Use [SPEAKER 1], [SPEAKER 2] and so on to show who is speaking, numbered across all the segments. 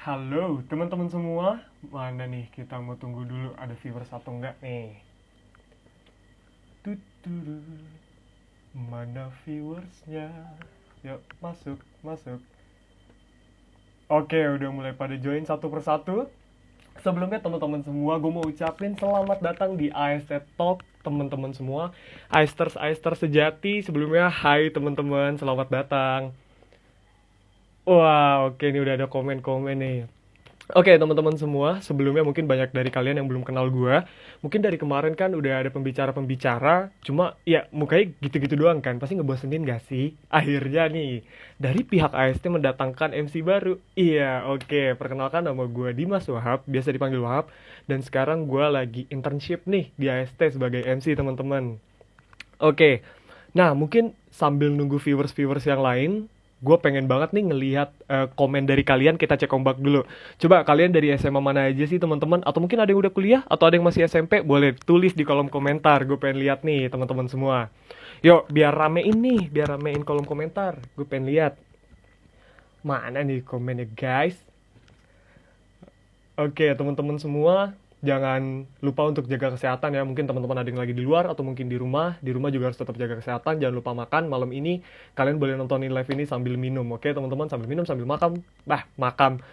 [SPEAKER 1] Halo teman-teman semua, mana nih kita mau tunggu dulu ada viewers atau enggak nih. Tutudu, mana viewersnya? Yuk masuk, masuk. Oke, udah mulai pada join satu persatu. Sebelumnya teman-teman semua, gue mau ucapin selamat datang di AST Talk teman-teman semua. Aisters sejati, sebelumnya hai teman-teman, selamat datang. Wah, oke nih udah ada komen-komen nih. Oke teman-teman semua, sebelumnya mungkin banyak dari kalian yang belum kenal gue. Mungkin dari kemarin kan udah ada pembicara-pembicara, cuma ya mukanya gitu-gitu doang kan, pasti ngebosenin gak sih? Akhirnya nih, dari pihak AST mendatangkan MC baru. Iya, oke, perkenalkan nama gue Dimas Wahab, biasa dipanggil Wahab. Dan sekarang gue lagi internship nih di AST sebagai MC teman-teman. Oke, nah mungkin sambil nunggu viewers-viewers yang lain, gue pengen banget nih ngelihat komen dari kalian. Kita cek ombak dulu. Coba kalian dari SMA mana aja sih teman-teman? Atau mungkin ada yang udah kuliah? Atau ada yang masih SMP? Boleh tulis di kolom komentar. Gue pengen lihat nih teman-teman semua. Yuk, biar ramein nih, biar ramein kolom komentar. Gue pengen lihat. Mana nih komennya guys? Oke, teman-teman semua, jangan lupa untuk jaga kesehatan ya. Mungkin teman-teman ada yang lagi di luar atau mungkin di rumah. Di rumah juga harus tetap jaga kesehatan. Jangan lupa makan. Malam ini kalian boleh nontonin live ini sambil minum. Oke, teman-teman, sambil minum, sambil makan.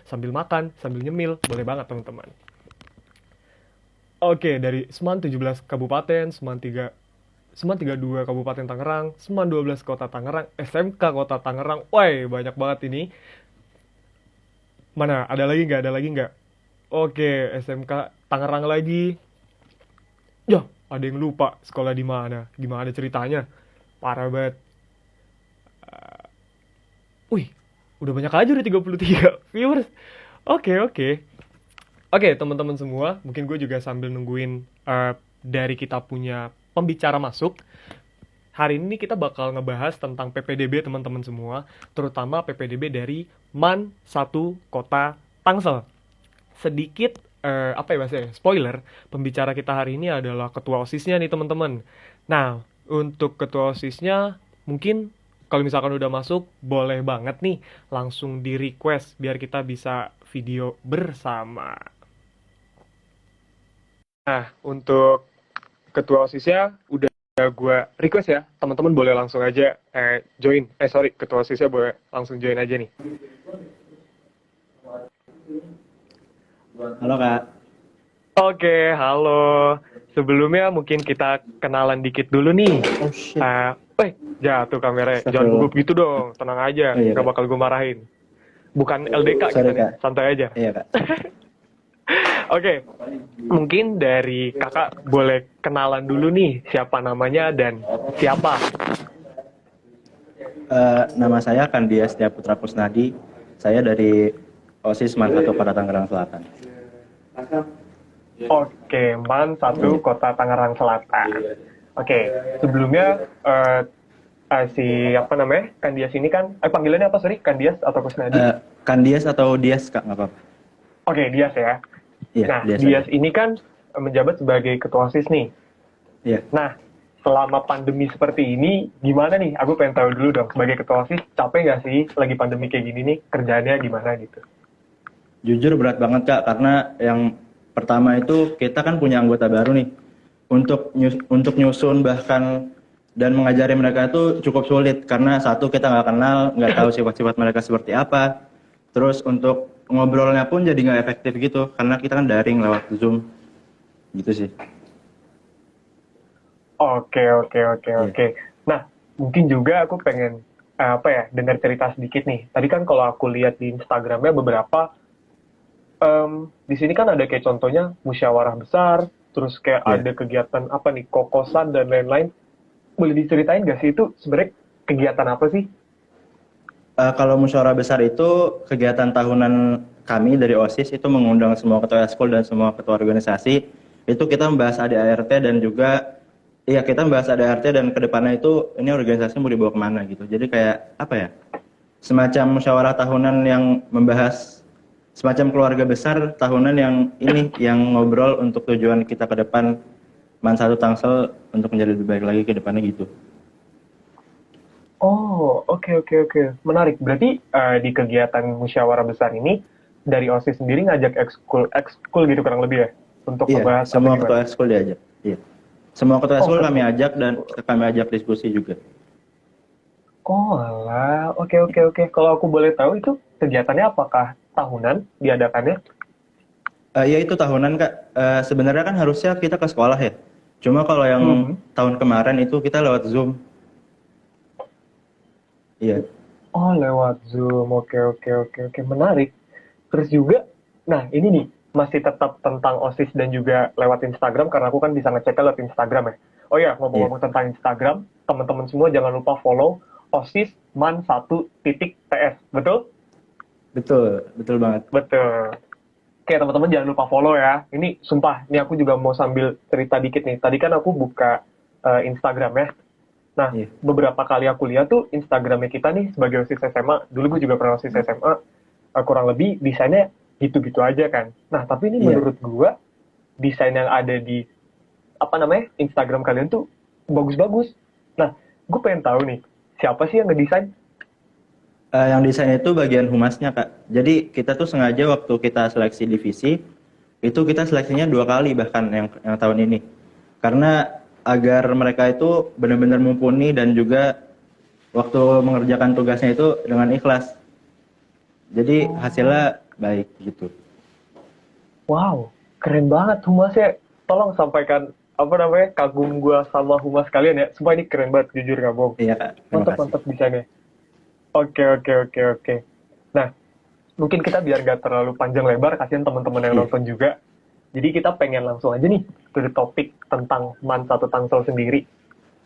[SPEAKER 1] Sambil makan, sambil nyemil. Boleh banget, teman-teman. Oke, dari Seman 17 Kabupaten, Seman 32 Kabupaten Tangerang, Seman 12 Kota Tangerang, SMK Kota Tangerang. Woi, banyak banget ini. Mana? Ada lagi nggak? Ada lagi nggak? Oke, SMK Tangerang lagi. Ya, ada yang lupa sekolah di mana. Gimana ceritanya? Parah banget. Wih, udah banyak aja udah 33 viewers. Oke, oke. Oke, teman-teman semua, mungkin gue juga sambil nungguin dari kita punya pembicara masuk. Hari ini kita bakal ngebahas tentang PPDB teman-teman semua, terutama PPDB dari MAN 1 Kota Tangsel. Sedikit apa ya bahasanya, spoiler, pembicara kita hari ini adalah ketua OSIS-nya nih teman-teman. Nah, untuk ketua OSIS-nya mungkin kalau misalkan udah masuk, boleh banget nih langsung di request biar kita bisa video bersama. Nah, untuk ketua OSIS-nya udah gue request ya, teman-teman boleh langsung aja join. Ketua OSIS-nya boleh langsung join aja nih.
[SPEAKER 2] Halo Kak.
[SPEAKER 1] Oke, halo. Sebelumnya mungkin kita kenalan dikit dulu nih.
[SPEAKER 2] Oh shit.
[SPEAKER 1] Jatuh kameranya. Jangan
[SPEAKER 2] Astagfirullah.
[SPEAKER 1] gugup gitu dong. Tenang aja,
[SPEAKER 2] Oh, iya,
[SPEAKER 1] gak
[SPEAKER 2] Kak.
[SPEAKER 1] bakal gue marahin. Bukan LDK kita
[SPEAKER 2] Sorry,
[SPEAKER 1] nih,
[SPEAKER 2] Kak.
[SPEAKER 1] santai aja.
[SPEAKER 2] Iya Kak.
[SPEAKER 1] Oke, mungkin dari kakak boleh kenalan dulu nih. Siapa namanya dan siapa?
[SPEAKER 2] Nama saya Kandia Setia Putra Kusnadi. Saya dari OSIS MAN 1 Kota Tangerang Selatan.
[SPEAKER 1] Oke, MAN 1 Kota Tangerang Selatan. Oke, sebelumnya si Kandias ini kan, panggilannya apa sorry? Kandias atau Kusnadi?
[SPEAKER 2] Kandias atau Dias Kak, nggak apa-apa.
[SPEAKER 1] Oke, Dias ya.
[SPEAKER 2] Iya,
[SPEAKER 1] Nah,
[SPEAKER 2] Dias
[SPEAKER 1] Dias
[SPEAKER 2] aja.
[SPEAKER 1] ini kan menjabat sebagai ketua OSIS nih.
[SPEAKER 2] Iya.
[SPEAKER 1] Nah, selama pandemi seperti ini, gimana nih? Aku pengen tahu dulu dong, sebagai ketua OSIS, capek nggak sih lagi pandemi kayak gini nih, kerjaannya gimana gitu?
[SPEAKER 2] Jujur berat banget Kak, karena yang pertama itu kita kan punya anggota baru nih. Untuk nyusun bahkan dan mengajari mereka itu cukup sulit karena satu kita nggak kenal, nggak tahu sifat-sifat mereka seperti apa. Terus untuk ngobrolnya pun jadi nggak efektif gitu karena kita kan daring lewat Zoom gitu sih.
[SPEAKER 1] Oke.
[SPEAKER 2] Iya.
[SPEAKER 1] Nah, mungkin juga aku pengen dengar cerita sedikit nih. Tadi kan kalau aku lihat di Instagramnya beberapa, di sini kan ada kayak contohnya musyawarah besar, terus kayak
[SPEAKER 2] Iya.
[SPEAKER 1] ada kegiatan kokosan dan lain-lain. Boleh diceritain nggak sih itu sebenarnya kegiatan apa sih?
[SPEAKER 2] Kalau musyawarah besar itu kegiatan tahunan kami dari OSIS itu mengundang semua ketua eskul dan semua ketua organisasi. Itu kita membahas ADART dan juga kita membahas ADART dan kedepannya itu ini organisasi mau dibawa kemana gitu. Jadi kayak apa ya? Semacam musyawarah tahunan yang membahas semacam keluarga besar tahunan yang ngobrol untuk tujuan kita ke depan MAN 1 Tangsel untuk menjadi lebih baik lagi ke depannya gitu.
[SPEAKER 1] Oh, oke. Menarik. Berarti di kegiatan musyawarah besar ini dari OSIS sendiri ngajak ekskul gitu kurang lebih ya untuk
[SPEAKER 2] Iya,
[SPEAKER 1] ngebahas atau
[SPEAKER 2] semua
[SPEAKER 1] gimana?
[SPEAKER 2] ketua ekskul diajak. Iya. Semua ketua
[SPEAKER 1] Oh
[SPEAKER 2] ekskul kami
[SPEAKER 1] ketemu.
[SPEAKER 2] ajak dan kami ajak diskusi juga.
[SPEAKER 1] Oh alah, oke oke oke. Kalau aku boleh tahu itu kegiatannya apakah tahunan diadakannya?
[SPEAKER 2] Ya itu tahunan Kak. Sebenarnya kan harusnya kita ke sekolah ya. Cuma kalau yang
[SPEAKER 1] Mhm.
[SPEAKER 2] tahun kemarin itu kita lewat Zoom. Iya.
[SPEAKER 1] Oh lewat Zoom, oke oke oke oke, menarik. Terus juga, nah ini nih, masih tetap tentang OSIS dan juga lewat Instagram, karena aku kan bisa ngeceknya lewat Instagram ya. Oh ya,
[SPEAKER 2] Iya.
[SPEAKER 1] ngomong-ngomong tentang Instagram, teman-teman semua jangan lupa follow OSIS man1.ts, betul?
[SPEAKER 2] Betul, betul banget.
[SPEAKER 1] Betul. Oke teman-teman jangan lupa follow ya. Ini sumpah, ini aku juga mau sambil cerita dikit nih. Tadi kan aku buka Instagram ya. Nah,
[SPEAKER 2] Iya.
[SPEAKER 1] beberapa kali aku lihat tuh Instagramnya kita nih sebagai OSIS SMA, dulu gue juga pernah OSIS SMA, kurang lebih desainnya gitu-gitu aja kan. Nah, tapi ini
[SPEAKER 2] Iya.
[SPEAKER 1] menurut gue desain yang ada di apa namanya Instagram kalian tuh bagus-bagus. Nah, gue pengen tahu nih siapa sih yang ngedesain?
[SPEAKER 2] Yang desain itu bagian humasnya Kak. Jadi kita tuh sengaja waktu kita seleksi divisi, itu kita seleksinya 2 kali bahkan yang tahun ini. Karena agar mereka itu benar-benar mumpuni dan juga waktu mengerjakan tugasnya itu dengan ikhlas. Jadi
[SPEAKER 1] Oh,
[SPEAKER 2] hasilnya baik gitu.
[SPEAKER 1] wow, keren banget humasnya. Tolong sampaikan apa namanya kagum gue sama humas kalian ya. Sumpah ini keren banget jujur gak bohong.
[SPEAKER 2] Iya Kak, terima
[SPEAKER 1] Mantap
[SPEAKER 2] kasih.
[SPEAKER 1] mantap desainnya. Oke oke oke oke. Nah, mungkin kita biar gak terlalu panjang lebar, kasihan teman-teman yang
[SPEAKER 2] Iya.
[SPEAKER 1] nonton juga. Jadi kita pengen langsung aja nih ke topik tentang MAN satu Tangsel sendiri.
[SPEAKER 2] Hmm.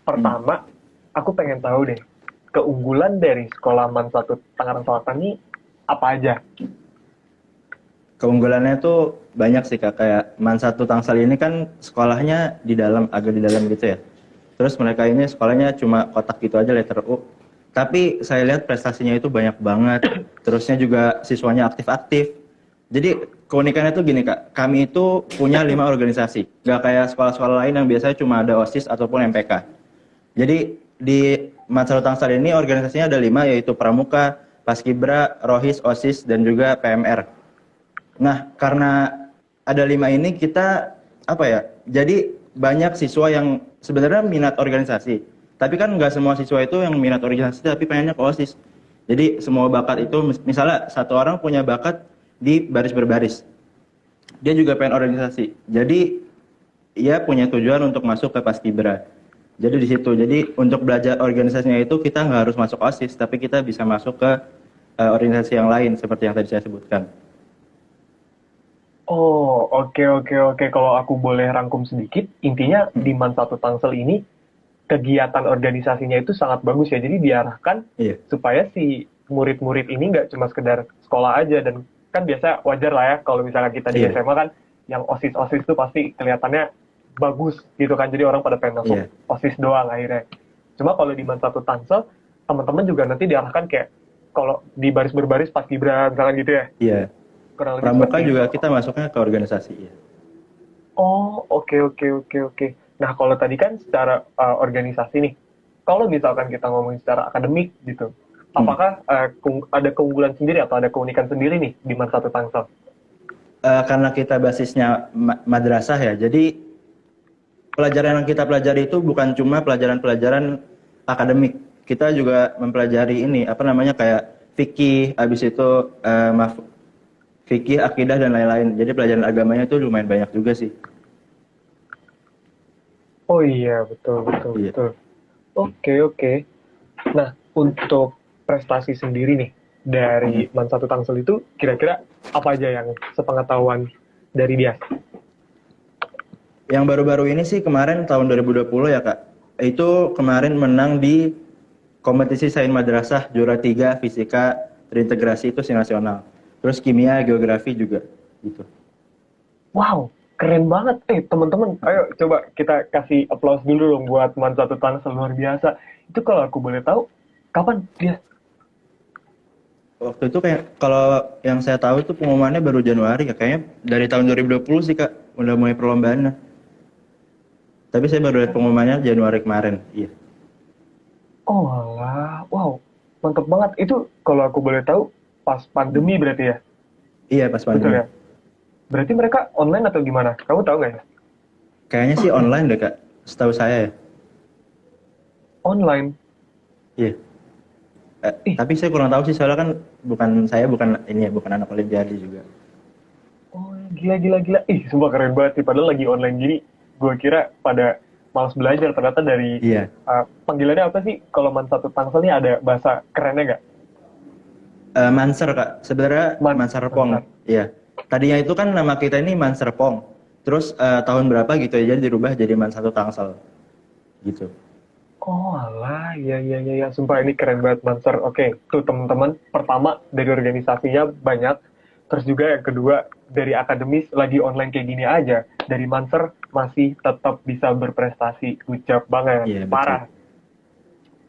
[SPEAKER 1] Pertama, aku pengen tahu deh, keunggulan dari sekolah MAN satu Tangerang Selatan ini apa aja?
[SPEAKER 2] Keunggulannya tuh banyak sih Kak. Kayak Man 1 Tangsel ini kan sekolahnya di dalam, agak di dalam gitu ya. Terus mereka ini sekolahnya cuma kotak gitu aja letter U. Tapi saya lihat prestasinya itu banyak banget. Terusnya juga siswanya aktif-aktif. Jadi keunikannya tuh gini Kak, kami itu punya 5 organisasi. Gak kayak sekolah-sekolah lain yang biasanya cuma ada OSIS ataupun MPK. Jadi di Mansaro Tangsel ini organisasinya ada 5 yaitu Pramuka, Paskibra, Rohis, OSIS, dan juga PMR. Nah, karena ada 5 ini kita apa ya? Jadi banyak siswa yang sebenarnya minat organisasi, tapi kan nggak semua siswa itu yang minat organisasi tapi pengennya ke OSIS. Jadi semua bakat itu, misalnya satu orang punya bakat di baris berbaris, dia juga pengen organisasi. Jadi ia punya tujuan untuk masuk ke Paskibra. Jadi di situ. Jadi untuk belajar organisasinya itu kita nggak harus masuk OSIS, tapi kita bisa masuk ke organisasi yang lain seperti yang tadi saya sebutkan.
[SPEAKER 1] Oh, oke oke oke. Kalau aku boleh rangkum sedikit, intinya di MAN satu Tangsel ini kegiatan organisasinya itu sangat bagus ya. Jadi diarahkan
[SPEAKER 2] Iya,
[SPEAKER 1] supaya si murid-murid ini nggak cuma sekedar sekolah aja dan kan biasa wajar lah ya kalau misalnya kita di
[SPEAKER 2] iya,
[SPEAKER 1] SMA kan yang osis-osis itu pasti kelihatannya bagus gitu kan. Jadi orang pada pengen masuk
[SPEAKER 2] iya,
[SPEAKER 1] osis doang akhirnya. Cuma kalau di MAN satu Tangsel, teman-teman juga nanti diarahkan kayak kalau di baris berbaris pas Gibran misalkan gitu ya.
[SPEAKER 2] iya.
[SPEAKER 1] Kurang lebih
[SPEAKER 2] Pramuka
[SPEAKER 1] seperti
[SPEAKER 2] juga
[SPEAKER 1] itu.
[SPEAKER 2] kita masuknya ke organisasi. Ya.
[SPEAKER 1] Oh, oke oke oke oke. Nah, kalau tadi kan secara organisasi nih, kalau misalkan kita ngomongin secara akademik gitu,
[SPEAKER 2] Hmm.
[SPEAKER 1] apakah ada keunggulan sendiri atau ada keunikan sendiri nih di Man satu Tangsel?
[SPEAKER 2] Karena kita basisnya madrasah ya, jadi pelajaran yang kita pelajari itu bukan cuma pelajaran-pelajaran akademik. Kita juga mempelajari ini apa namanya kayak fikih, habis itu fikih, akidah dan lain-lain. Jadi pelajaran agamanya itu lumayan banyak juga sih.
[SPEAKER 1] Oh iya, betul betul
[SPEAKER 2] Iya.
[SPEAKER 1] betul. Oke oke. Nah, untuk prestasi sendiri nih
[SPEAKER 2] Hmm.
[SPEAKER 1] dari Man satu Tangsel itu kira-kira apa aja yang sepengetahuan dari dia?
[SPEAKER 2] Yang baru-baru ini sih kemarin tahun 2020 ya Kak. Itu kemarin menang di kompetisi Sains Madrasah juara 3 fisika terintegrasi itu nasional. Terus kimia, geografi juga gitu.
[SPEAKER 1] Wow, keren banget. Teman-teman, ayo coba kita kasih applause dulu dong buat Man satu Tangsel luar biasa. Itu kalau aku boleh tahu, kapan dia?
[SPEAKER 2] Waktu itu kayak kalau yang saya tahu itu pengumumannya baru Januari ya kayaknya dari tahun 2020 sih Kak udah mulai perlombaannya. Tapi saya baru lihat pengumumannya Januari kemarin. Iya.
[SPEAKER 1] Oh alah, wow, mantep banget. Itu kalau aku boleh tahu, pas pandemi berarti ya?
[SPEAKER 2] Iya, pas
[SPEAKER 1] betul
[SPEAKER 2] pandemi.
[SPEAKER 1] ya? Berarti mereka online atau gimana? Kamu tahu nggak ya?
[SPEAKER 2] Kayaknya sih online deh, Kak. Setahu saya ya.
[SPEAKER 1] Online.
[SPEAKER 2] Iya.
[SPEAKER 1] Ih,
[SPEAKER 2] Tapi saya kurang tahu sih, soalnya kan bukan ini ya, bukan anak olimpiade juga.
[SPEAKER 1] oh gila gila gila. Ih, sumpah keren banget sih. Padahal lagi online gini, gue kira pada malas belajar. Ternyata dari
[SPEAKER 2] Iya.
[SPEAKER 1] panggilannya apa sih? Kalau man satu tangsel nih ada bahasa kerennya nggak?
[SPEAKER 2] Manser, Kak. Sebenarnya Manserpong.
[SPEAKER 1] Mansar.
[SPEAKER 2] Iya. Tadinya itu kan nama kita ini Manserpong. Terus tahun berapa gitu ya, jadi dirubah jadi Man Satu Tangsel gitu.
[SPEAKER 1] Oh alah, ya ya ya ya. Sumpah ini keren banget Mansar. Oke, tuh teman-teman. Pertama dari organisasinya banyak. Terus juga yang kedua dari akademis lagi online kayak gini aja. Dari Mansar masih tetap bisa berprestasi. Ucap banget,
[SPEAKER 2] Iya, betul.
[SPEAKER 1] parah.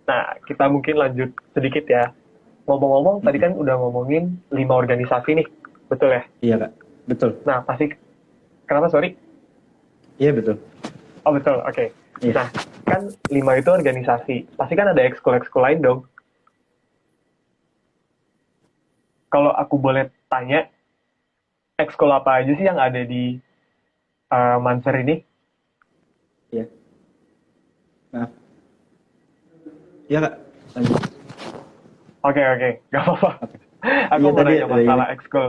[SPEAKER 1] Nah, kita mungkin lanjut sedikit ya. Ngomong-ngomong, tadi
[SPEAKER 2] Mm-mm.
[SPEAKER 1] kan udah ngomongin 5 organisasi nih. Betul ya?
[SPEAKER 2] Iya, Kak. Betul.
[SPEAKER 1] Nah, pasti, kenapa sorry?
[SPEAKER 2] Iya, betul.
[SPEAKER 1] Oh betul, oke.
[SPEAKER 2] Iya.
[SPEAKER 1] Nah, kan 5 itu organisasi. Pasti kan ada ekskul-ekskul lain dong. Kalau aku boleh tanya, ekskul apa aja sih yang ada di Manser ini?
[SPEAKER 2] Iya. Maaf. Iya, Kak. Lanjut.
[SPEAKER 1] Oke, oke, gak apa-apa.
[SPEAKER 2] Oke.
[SPEAKER 1] Aku
[SPEAKER 2] Iya,
[SPEAKER 1] mau
[SPEAKER 2] tadi
[SPEAKER 1] nanya
[SPEAKER 2] ada ini.
[SPEAKER 1] masalah ekskul.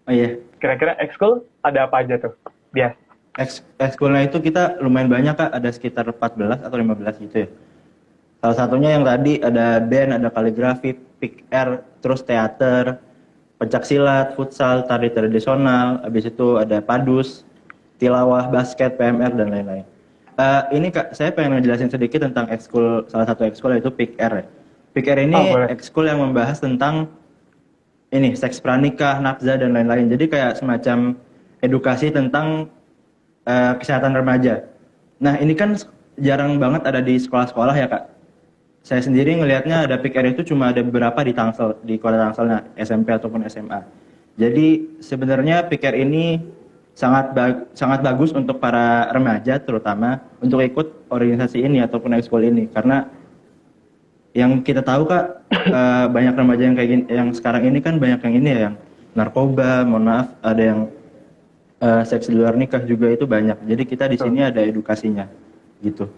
[SPEAKER 2] Oh iya.
[SPEAKER 1] Kira-kira ekskul ada apa aja tuh? Bias.
[SPEAKER 2] Ekskulnya itu kita lumayan banyak, Kak. Ada sekitar 14 atau 15 gitu ya. Salah satunya yang tadi ada band, ada kaligrafi, pick air, terus teater, pencak silat, futsal, tari tradisional, habis itu ada padus, tilawah, basket, PMR dan lain-lain. Ini Kak, saya pengen ngejelasin sedikit tentang ekskul, salah satu ekskul yaitu pick air. Pick air
[SPEAKER 1] Oh,
[SPEAKER 2] ini
[SPEAKER 1] boleh.
[SPEAKER 2] ekskul yang membahas tentang ini seks pranikah, nafza dan lain-lain. Jadi kayak semacam edukasi tentang kesehatan remaja. Nah, ini kan jarang banget ada di sekolah-sekolah ya, Kak. Saya sendiri ngelihatnya ada PIK-R itu cuma ada beberapa di Tangsel, di kota Tangselnya, SMP ataupun SMA. Jadi sebenarnya PIK-R ini sangat bagus untuk para remaja terutama untuk ikut organisasi ini ataupun ekskul ini karena yang kita tahu Kak, banyak remaja yang kayak gini, yang sekarang ini kan banyak yang ini ya, yang narkoba, mohon maaf, ada yang seks di luar nikah juga itu banyak. Jadi kita di
[SPEAKER 1] Tuh.
[SPEAKER 2] sini ada edukasinya, gitu.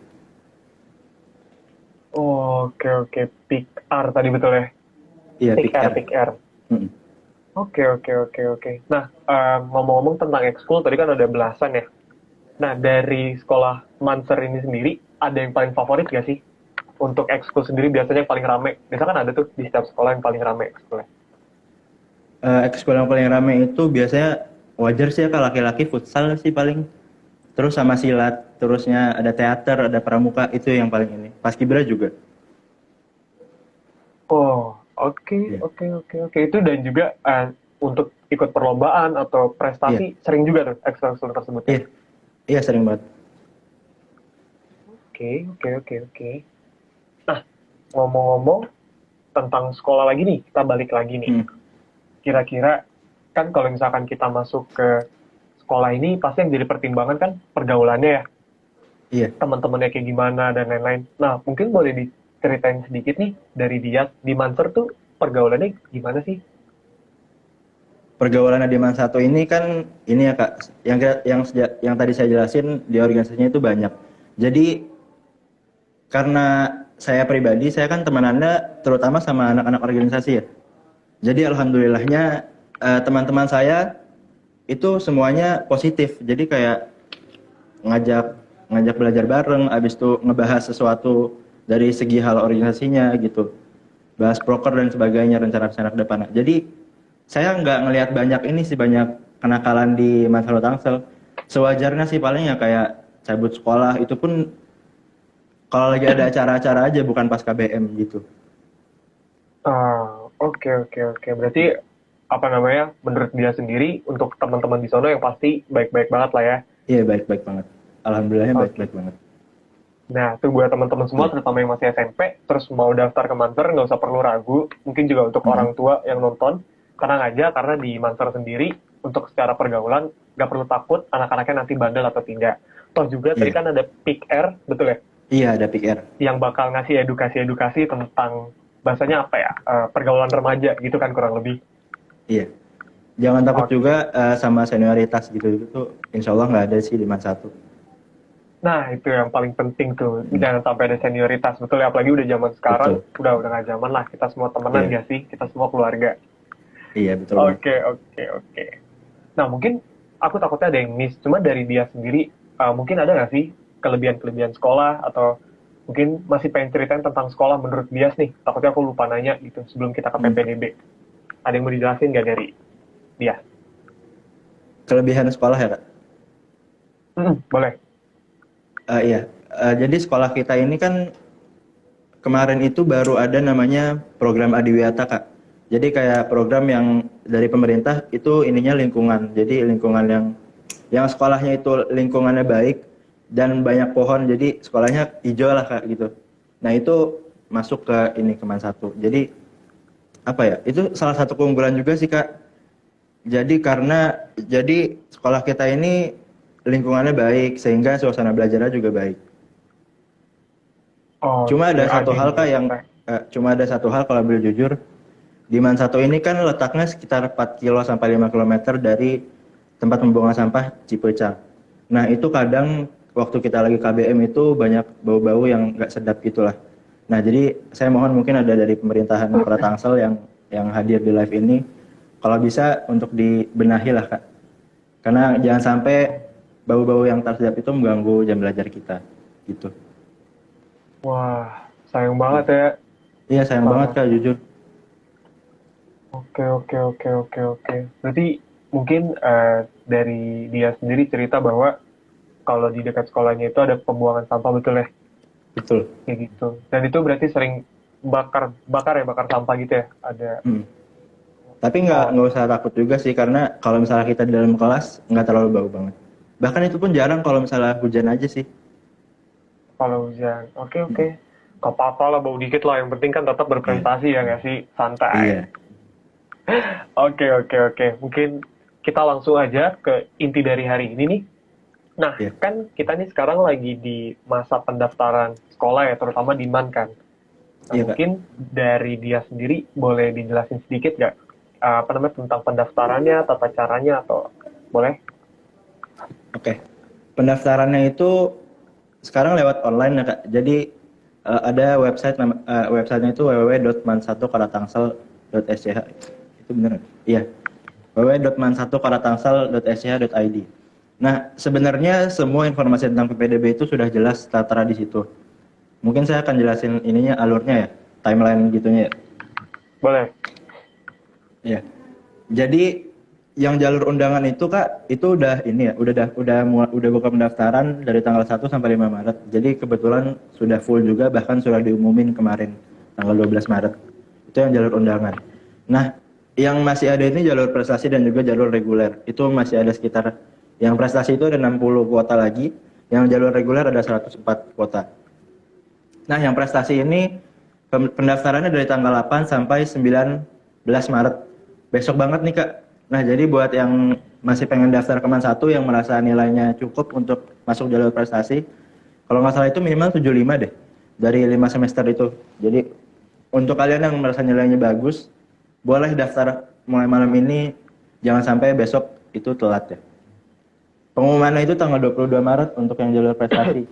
[SPEAKER 1] Oh, oke, oke. Pick R tadi betul ya?
[SPEAKER 2] Iya,
[SPEAKER 1] Pick R,
[SPEAKER 2] PIK-R.
[SPEAKER 1] pick R.
[SPEAKER 2] Mm-mm.
[SPEAKER 1] Oke, oke, oke, oke. Nah, ngomong-ngomong tentang ekskul, tadi kan ada belasan ya. Nah, dari sekolah Manser ini sendiri, ada yang paling favorit gak sih? Untuk ekskul sendiri biasanya yang paling rame. Biasanya kan ada tuh di setiap sekolah yang paling rame ekskulnya.
[SPEAKER 2] Ekskul yang paling rame itu biasanya wajar sih ya Kak, laki-laki futsal sih paling. Terus sama silat, terusnya ada teater, ada pramuka, itu yang paling ini. Paskibra juga.
[SPEAKER 1] Oh, oke,
[SPEAKER 2] Iya.
[SPEAKER 1] oke, oke, oke. Itu dan juga untuk ikut perlombaan atau
[SPEAKER 2] Iya.
[SPEAKER 1] prestasi sering juga tuh ekskul tersebut ya.
[SPEAKER 2] Iya. Iya, sering banget.
[SPEAKER 1] Oke, oke, oke, oke. Nah, ngomong-ngomong tentang sekolah lagi nih, kita balik lagi nih.
[SPEAKER 2] Hmm.
[SPEAKER 1] Kira-kira kan kalau misalkan kita masuk ke sekolah ini pasti yang jadi pertimbangan kan pergaulannya ya,
[SPEAKER 2] Iya.
[SPEAKER 1] teman-temannya kayak gimana dan lain-lain. Nah, mungkin boleh diceritain sedikit nih dari dia di Manser tuh pergaulannya gimana sih?
[SPEAKER 2] Pergaulan Adiman satu ini kan ini ya Kak, yang tadi saya jelasin di organisasinya itu banyak. Jadi karena saya pribadi, saya kan temanannya terutama sama anak-anak organisasi ya. Jadi alhamdulillahnya teman-teman saya itu semuanya positif. Jadi kayak ngajak ngajak belajar bareng, abis itu ngebahas sesuatu dari segi hal organisasinya gitu, bahas proker dan sebagainya, rencana-rencana ke depan. Jadi saya nggak ngelihat banyak ini sih, banyak kenakalan di Mansaro Tangsel. Sewajarnya sih paling ya kayak cabut sekolah, itu pun kalau lagi ada acara-acara aja, bukan pas KBM gitu.
[SPEAKER 1] Oke, oke, oke. Berarti apa namanya? Menurut dia sendiri untuk teman-teman di sono yang pasti baik-baik banget lah ya.
[SPEAKER 2] Iya, baik-baik banget. Alhamdulillahnya
[SPEAKER 1] Oke.
[SPEAKER 2] baik-baik banget.
[SPEAKER 1] Nah, tuh buat teman-teman semua,
[SPEAKER 2] Iya.
[SPEAKER 1] terutama yang masih SMP, terus mau daftar ke Manser, nggak usah perlu ragu. Mungkin juga untuk
[SPEAKER 2] Mm-mm.
[SPEAKER 1] orang tua yang nonton, tenang aja, karena di Manser sendiri, untuk secara pergaulan, nggak perlu takut anak-anaknya nanti bandel atau tidak. Toh juga tadi
[SPEAKER 2] Iya.
[SPEAKER 1] kan ada Pick R, betul ya?
[SPEAKER 2] Iya, ada PR.
[SPEAKER 1] Yang bakal ngasih edukasi-edukasi tentang, bahasanya apa ya, pergaulan remaja gitu kan kurang lebih.
[SPEAKER 2] Iya. Jangan takut
[SPEAKER 3] Oke.
[SPEAKER 2] juga sama senioritas gitu itu insya Allah nggak ada sih di MAN 1.
[SPEAKER 3] Nah, itu yang paling penting tuh.
[SPEAKER 2] Hmm,
[SPEAKER 3] Jangan sampai ada senioritas. Betul ya, apalagi udah zaman sekarang,
[SPEAKER 2] betul.
[SPEAKER 3] udah nggak zaman lah. Kita semua temenan
[SPEAKER 2] Iya,
[SPEAKER 3] gak sih? Kita semua keluarga.
[SPEAKER 2] iya betul banget.
[SPEAKER 3] Oke, oke, oke. Nah, mungkin aku takutnya ada yang miss. Cuma dari dia sendiri, mungkin ada nggak sih kelebihan-kelebihan sekolah atau mungkin masih pengen ceritain tentang sekolah menurut Bias nih. Takutnya aku lupa nanya gitu sebelum kita ke
[SPEAKER 2] Hmm.
[SPEAKER 3] PPDB. Ada yang mau dijelasin nggak dari Bias?
[SPEAKER 2] Kelebihan sekolah ya Kak?
[SPEAKER 3] Boleh.
[SPEAKER 2] Iya. Jadi sekolah kita ini kan kemarin itu baru ada namanya program Adiwiyata Kak. Jadi kayak program yang dari pemerintah itu ininya lingkungan. Jadi lingkungan yang sekolahnya itu lingkungannya baik dan banyak pohon. Jadi sekolahnya hijau lah Kak gitu. Nah itu masuk ke ini ke MAN 1. Jadi apa ya? Itu salah satu keunggulan juga sih Kak. Jadi sekolah kita ini lingkungannya baik sehingga suasana belajarnya juga baik. Cuma
[SPEAKER 3] Oke,
[SPEAKER 2] ada satu
[SPEAKER 3] Adi
[SPEAKER 2] hal Kak yang
[SPEAKER 3] Wiata.
[SPEAKER 2] cuma ada satu hal kalau boleh jujur, di MAN 1 ini kan letaknya sekitar 4 kilo sampai 5 kilometer dari tempat pembuangan sampah Cipecang. Nah, itu kadang waktu kita lagi KBM itu banyak bau-bau yang nggak sedap gitulah. Nah, jadi saya mohon mungkin ada dari pemerintahan Kota Tangsel yang hadir di live ini kalau bisa untuk dibenahi lah Kak. Karena jangan sampai bau-bau yang tak sedap itu mengganggu jam belajar kita gitu.
[SPEAKER 3] Wah, sayang banget ya.
[SPEAKER 2] Iya, sayang banget
[SPEAKER 3] Parah.
[SPEAKER 2] Kak jujur.
[SPEAKER 3] Oke, oke, oke, oke, oke. Berarti mungkin dari dia sendiri cerita bahwa kalau di dekat sekolahnya itu ada pembuangan sampah, betul ya?
[SPEAKER 2] Betul.
[SPEAKER 3] Kayak gitu. Dan itu berarti sering bakar sampah gitu ya? Ada.
[SPEAKER 2] Hmm. Tapi
[SPEAKER 3] Oh,
[SPEAKER 2] nggak usah takut juga sih karena kalau misalnya kita di dalam kelas nggak terlalu bau banget. Bahkan itu pun jarang kalau misalnya hujan aja sih.
[SPEAKER 3] kalau hujan. Oke, oke.
[SPEAKER 2] Hmm.
[SPEAKER 3] Gak apa-apa lah, bau dikit lah. Yang penting kan tetap
[SPEAKER 2] Iya,
[SPEAKER 3] berprestasi ya nggak sih? Santai.
[SPEAKER 2] iya,
[SPEAKER 3] Oke, oke, oke. Mungkin kita langsung aja ke inti dari hari ini nih. Nah,
[SPEAKER 2] iya,
[SPEAKER 3] kan kita nih sekarang lagi di masa pendaftaran sekolah ya, terutama di MAN kan. Nah,
[SPEAKER 2] iya Kak.
[SPEAKER 3] mungkin dari dia sendiri boleh dijelasin sedikit nggak apa namanya tentang pendaftarannya, tata caranya atau boleh?
[SPEAKER 2] Oke. Pendaftarannya itu sekarang lewat online ya Kak. Jadi ada websitenya itu www.man1karatangsel.sch. Itu benar? Iya. www.man1karatangsel.sch.id. Nah, sebenarnya semua informasi tentang PPDB itu sudah jelas tertera di situ. Mungkin saya akan jelasin ininya alurnya ya, timeline gitunya ya.
[SPEAKER 3] Boleh.
[SPEAKER 2] Iya. Jadi yang jalur undangan itu Kak, itu udah ini ya, udah buka pendaftaran dari tanggal 1 sampai 5 Maret. Jadi kebetulan sudah full juga bahkan sudah diumumin kemarin tanggal 12 Maret. Itu yang jalur undangan. Nah, yang masih ada ini jalur prestasi dan juga jalur reguler. Itu masih ada sekitar yang prestasi itu ada 60 kuota lagi, yang jalur reguler ada 104 kuota. Nah, yang prestasi ini pendaftarannya dari tanggal 8 sampai 19 Maret. Besok banget nih, Kak. Nah, jadi buat yang masih pengen daftar ke MAN 1 yang merasa nilainya cukup untuk masuk jalur prestasi, kalau nggak salah itu minimal 75 deh dari 5 semester itu. Jadi untuk kalian yang merasa nilainya bagus, boleh daftar mulai malam ini, jangan sampai besok itu telat ya. Pengumumannya itu tanggal 22 Maret untuk yang jalur prestasi.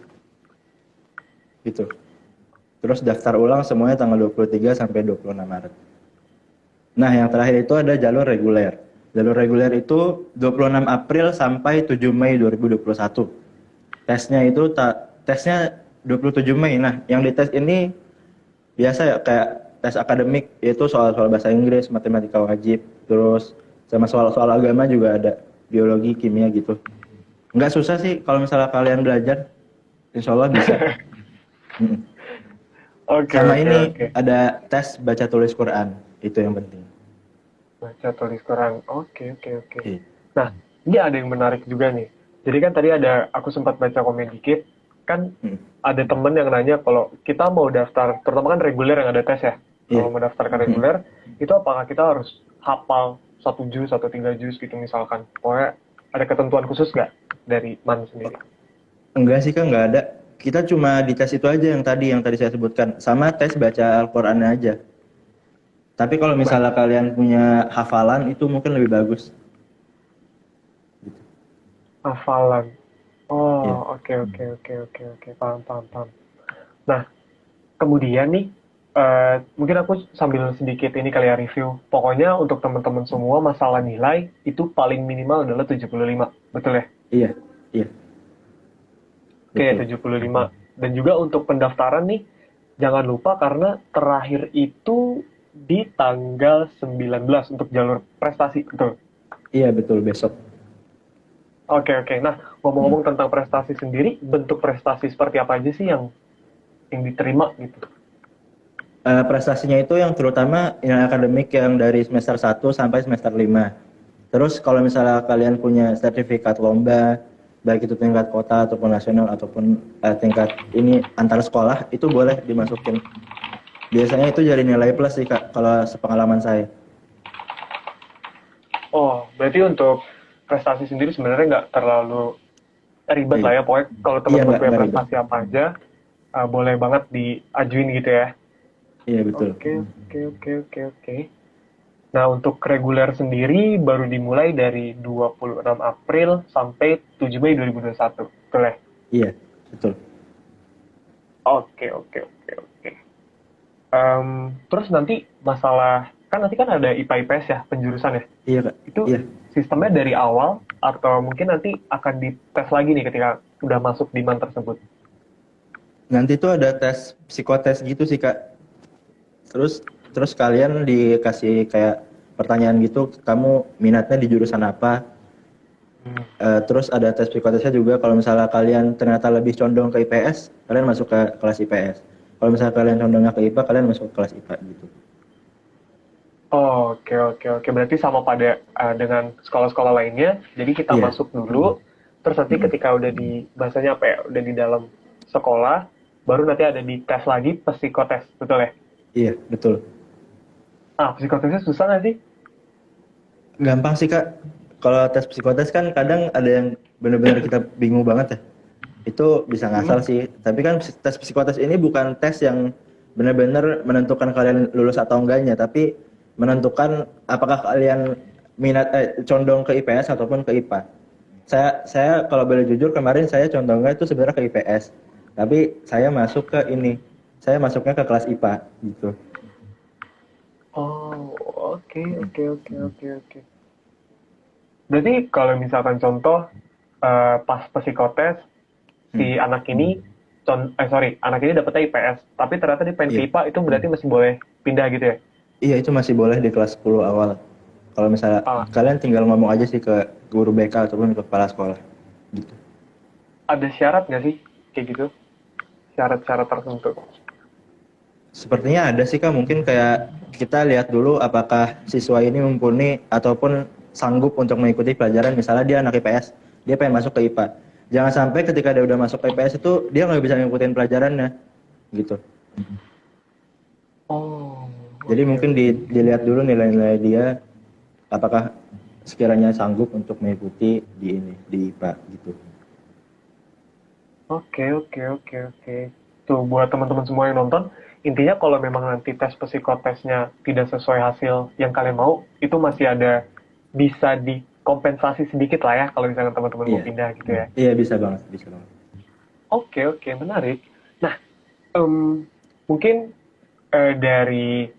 [SPEAKER 2] Gitu. Terus daftar ulang semuanya tanggal 23 sampai 26 Maret. Nah, yang terakhir itu ada jalur reguler. Jalur reguler itu 26 April sampai 7 Mei 2021. Tesnya 27 Mei. Nah, yang dites ini biasa ya kayak tes akademik, yaitu soal-soal bahasa Inggris, matematika wajib, terus sama soal-soal agama juga ada, biologi, kimia gitu. Nggak susah sih kalau misalnya kalian belajar, insya Allah bisa. Mm.
[SPEAKER 3] Oke,
[SPEAKER 2] Sama
[SPEAKER 3] oke,
[SPEAKER 2] ini
[SPEAKER 3] oke.
[SPEAKER 2] ada tes baca tulis Quran, itu yang penting.
[SPEAKER 3] Baca tulis Quran. Oke, oke, oke.
[SPEAKER 2] Iya.
[SPEAKER 3] Nah, ini ada yang menarik juga nih. Jadi kan tadi aku sempat baca komen dikit, kan
[SPEAKER 2] Mm.
[SPEAKER 3] ada temen yang nanya kalau kita mau daftar, terutama kan reguler yang ada tes ya.
[SPEAKER 2] Iya.
[SPEAKER 3] Kalau mau daftar ke
[SPEAKER 2] Mm.
[SPEAKER 3] reguler, itu apakah kita harus hafal 1 juz atau 3 juz gitu misalkan? Pokoknya ada ketentuan khusus nggak dari MAN sendiri?
[SPEAKER 2] Enggak sih Kak, enggak ada. Kita cuma dites itu aja yang tadi saya sebutkan, sama tes baca Al-Qur'annya aja. Tapi kalau
[SPEAKER 3] Baik,
[SPEAKER 2] misalnya kalian punya hafalan itu mungkin lebih bagus.
[SPEAKER 3] hafalan.
[SPEAKER 2] Iya.
[SPEAKER 3] Oh, oke, oke, oke, oke, oke, paham, paham, paham. Nah, kemudian nih, mungkin aku sambil sedikit ini kali ya review. Pokoknya untuk teman-teman semua masalah nilai itu paling minimal adalah 75, betul ya?
[SPEAKER 2] Iya. Iya,
[SPEAKER 3] Oke,
[SPEAKER 2] betul.
[SPEAKER 3] 75. Dan juga untuk pendaftaran nih, jangan lupa karena terakhir itu di tanggal 19 untuk jalur prestasi, betul?
[SPEAKER 2] Iya, betul besok.
[SPEAKER 3] Oke, oke. Nah,
[SPEAKER 2] Hmm.
[SPEAKER 3] ngomong-ngomong tentang prestasi sendiri, bentuk prestasi seperti apa aja sih yang diterima gitu?
[SPEAKER 2] Prestasinya itu yang terutama yang akademik yang dari semester 1 sampai semester 5. Terus kalau misalnya kalian punya sertifikat lomba, baik itu tingkat kota ataupun nasional ataupun tingkat ini antar sekolah, itu boleh dimasukin. Biasanya itu jadi nilai plus sih Kak, kalau sepengalaman saya.
[SPEAKER 3] Oh, berarti untuk prestasi sendiri sebenarnya nggak terlalu ribet
[SPEAKER 2] Iya,
[SPEAKER 3] lah ya. Pokoknya kalau
[SPEAKER 2] iya
[SPEAKER 3] teman-teman punya
[SPEAKER 2] nggak ribet.
[SPEAKER 3] prestasi apa aja, boleh banget diajuin gitu ya.
[SPEAKER 2] Iya betul.
[SPEAKER 3] Oke, oke, oke, oke, oke. Nah, untuk reguler sendiri baru dimulai dari 26 April sampai 7 Mei 2021. Betul ya?
[SPEAKER 2] Iya, betul.
[SPEAKER 3] Oke, oke, oke, oke. Terus nanti masalah, kan nanti kan ada IPA IPS ya, penjurusan ya.
[SPEAKER 2] Iya Kak.
[SPEAKER 3] Itu
[SPEAKER 2] Iya.
[SPEAKER 3] sistemnya dari awal atau mungkin nanti akan dites lagi nih ketika udah masuk di MAN tersebut.
[SPEAKER 2] Nanti tuh ada tes psikotes gitu sih Kak. Terus terus kalian dikasih kayak pertanyaan gitu, kamu minatnya di jurusan apa?
[SPEAKER 3] Hmm.
[SPEAKER 2] Terus ada tes psikotesnya juga. Kalau misalnya kalian ternyata lebih condong ke IPS, kalian masuk ke kelas IPS. Kalau misalnya kalian condongnya ke IPA, kalian masuk ke kelas IPA gitu.
[SPEAKER 3] Oh, oke, oke, oke. Berarti sama pada dengan sekolah-sekolah lainnya. Jadi kita
[SPEAKER 2] Iya.
[SPEAKER 3] masuk dulu, terus nanti
[SPEAKER 2] Mm-mm.
[SPEAKER 3] ketika udah di bahasanya apa ya, udah di dalam sekolah, baru nanti ada di tes lagi psikotes, betul ya?
[SPEAKER 2] Iya, betul.
[SPEAKER 3] Psikotesnya susah nggak sih?
[SPEAKER 2] Gampang sih Kak. Kalau tes psikotes kan kadang ada yang benar-benar kita bingung banget ya. Itu bisa
[SPEAKER 3] Hmm.
[SPEAKER 2] ngasal sih. Tapi kan tes psikotes ini bukan tes yang benar-benar menentukan kalian lulus atau enggaknya, tapi menentukan apakah kalian condong ke IPS ataupun ke IPA. Saya kalau boleh jujur kemarin saya condongnya itu sebenarnya ke IPS. Tapi saya masuk ke ini. Saya masuknya ke kelas IPA gitu.
[SPEAKER 3] Oh, oke, oke, oke, oke, oke. Berarti kalau misalkan contoh pas psikotes si
[SPEAKER 2] Hmm.
[SPEAKER 3] anak ini anak ini dapetnya IPS, tapi ternyata dia pengen ke
[SPEAKER 2] Iya.
[SPEAKER 3] IPA itu berarti masih boleh pindah gitu ya?
[SPEAKER 2] Iya itu masih boleh di kelas 10 awal. Kalau misalnya
[SPEAKER 3] Ah,
[SPEAKER 2] kalian tinggal ngomong aja sih ke guru BK ataupun ke kepala sekolah gitu.
[SPEAKER 3] ada syarat nggak sih kayak gitu? Syarat-syarat tertentu.
[SPEAKER 2] Sepertinya ada sih Kak, mungkin kayak kita lihat dulu apakah siswa ini mumpuni ataupun sanggup untuk mengikuti pelajaran. Misalnya dia anak IPS, dia pengen masuk ke IPA. Jangan sampai ketika dia udah masuk ke IPS itu dia nggak bisa ngikutin pelajarannya gitu.
[SPEAKER 3] Oh,
[SPEAKER 2] Jadi
[SPEAKER 3] oke,
[SPEAKER 2] mungkin
[SPEAKER 3] oke.
[SPEAKER 2] dilihat dulu nilai-nilai dia apakah sekiranya sanggup untuk mengikuti di IPA gitu.
[SPEAKER 3] Oke, oke, oke, oke. Tuh, buat teman-teman semua yang nonton, intinya kalau memang nanti tes psikotesnya tidak sesuai hasil yang kalian mau, itu masih ada bisa dikompensasi sedikit lah ya kalau misalnya teman-teman mau
[SPEAKER 2] Iya,
[SPEAKER 3] pindah gitu ya.
[SPEAKER 2] iya bisa banget, bisa banget.
[SPEAKER 3] Oke, oke, menarik. Nah, mungkin dari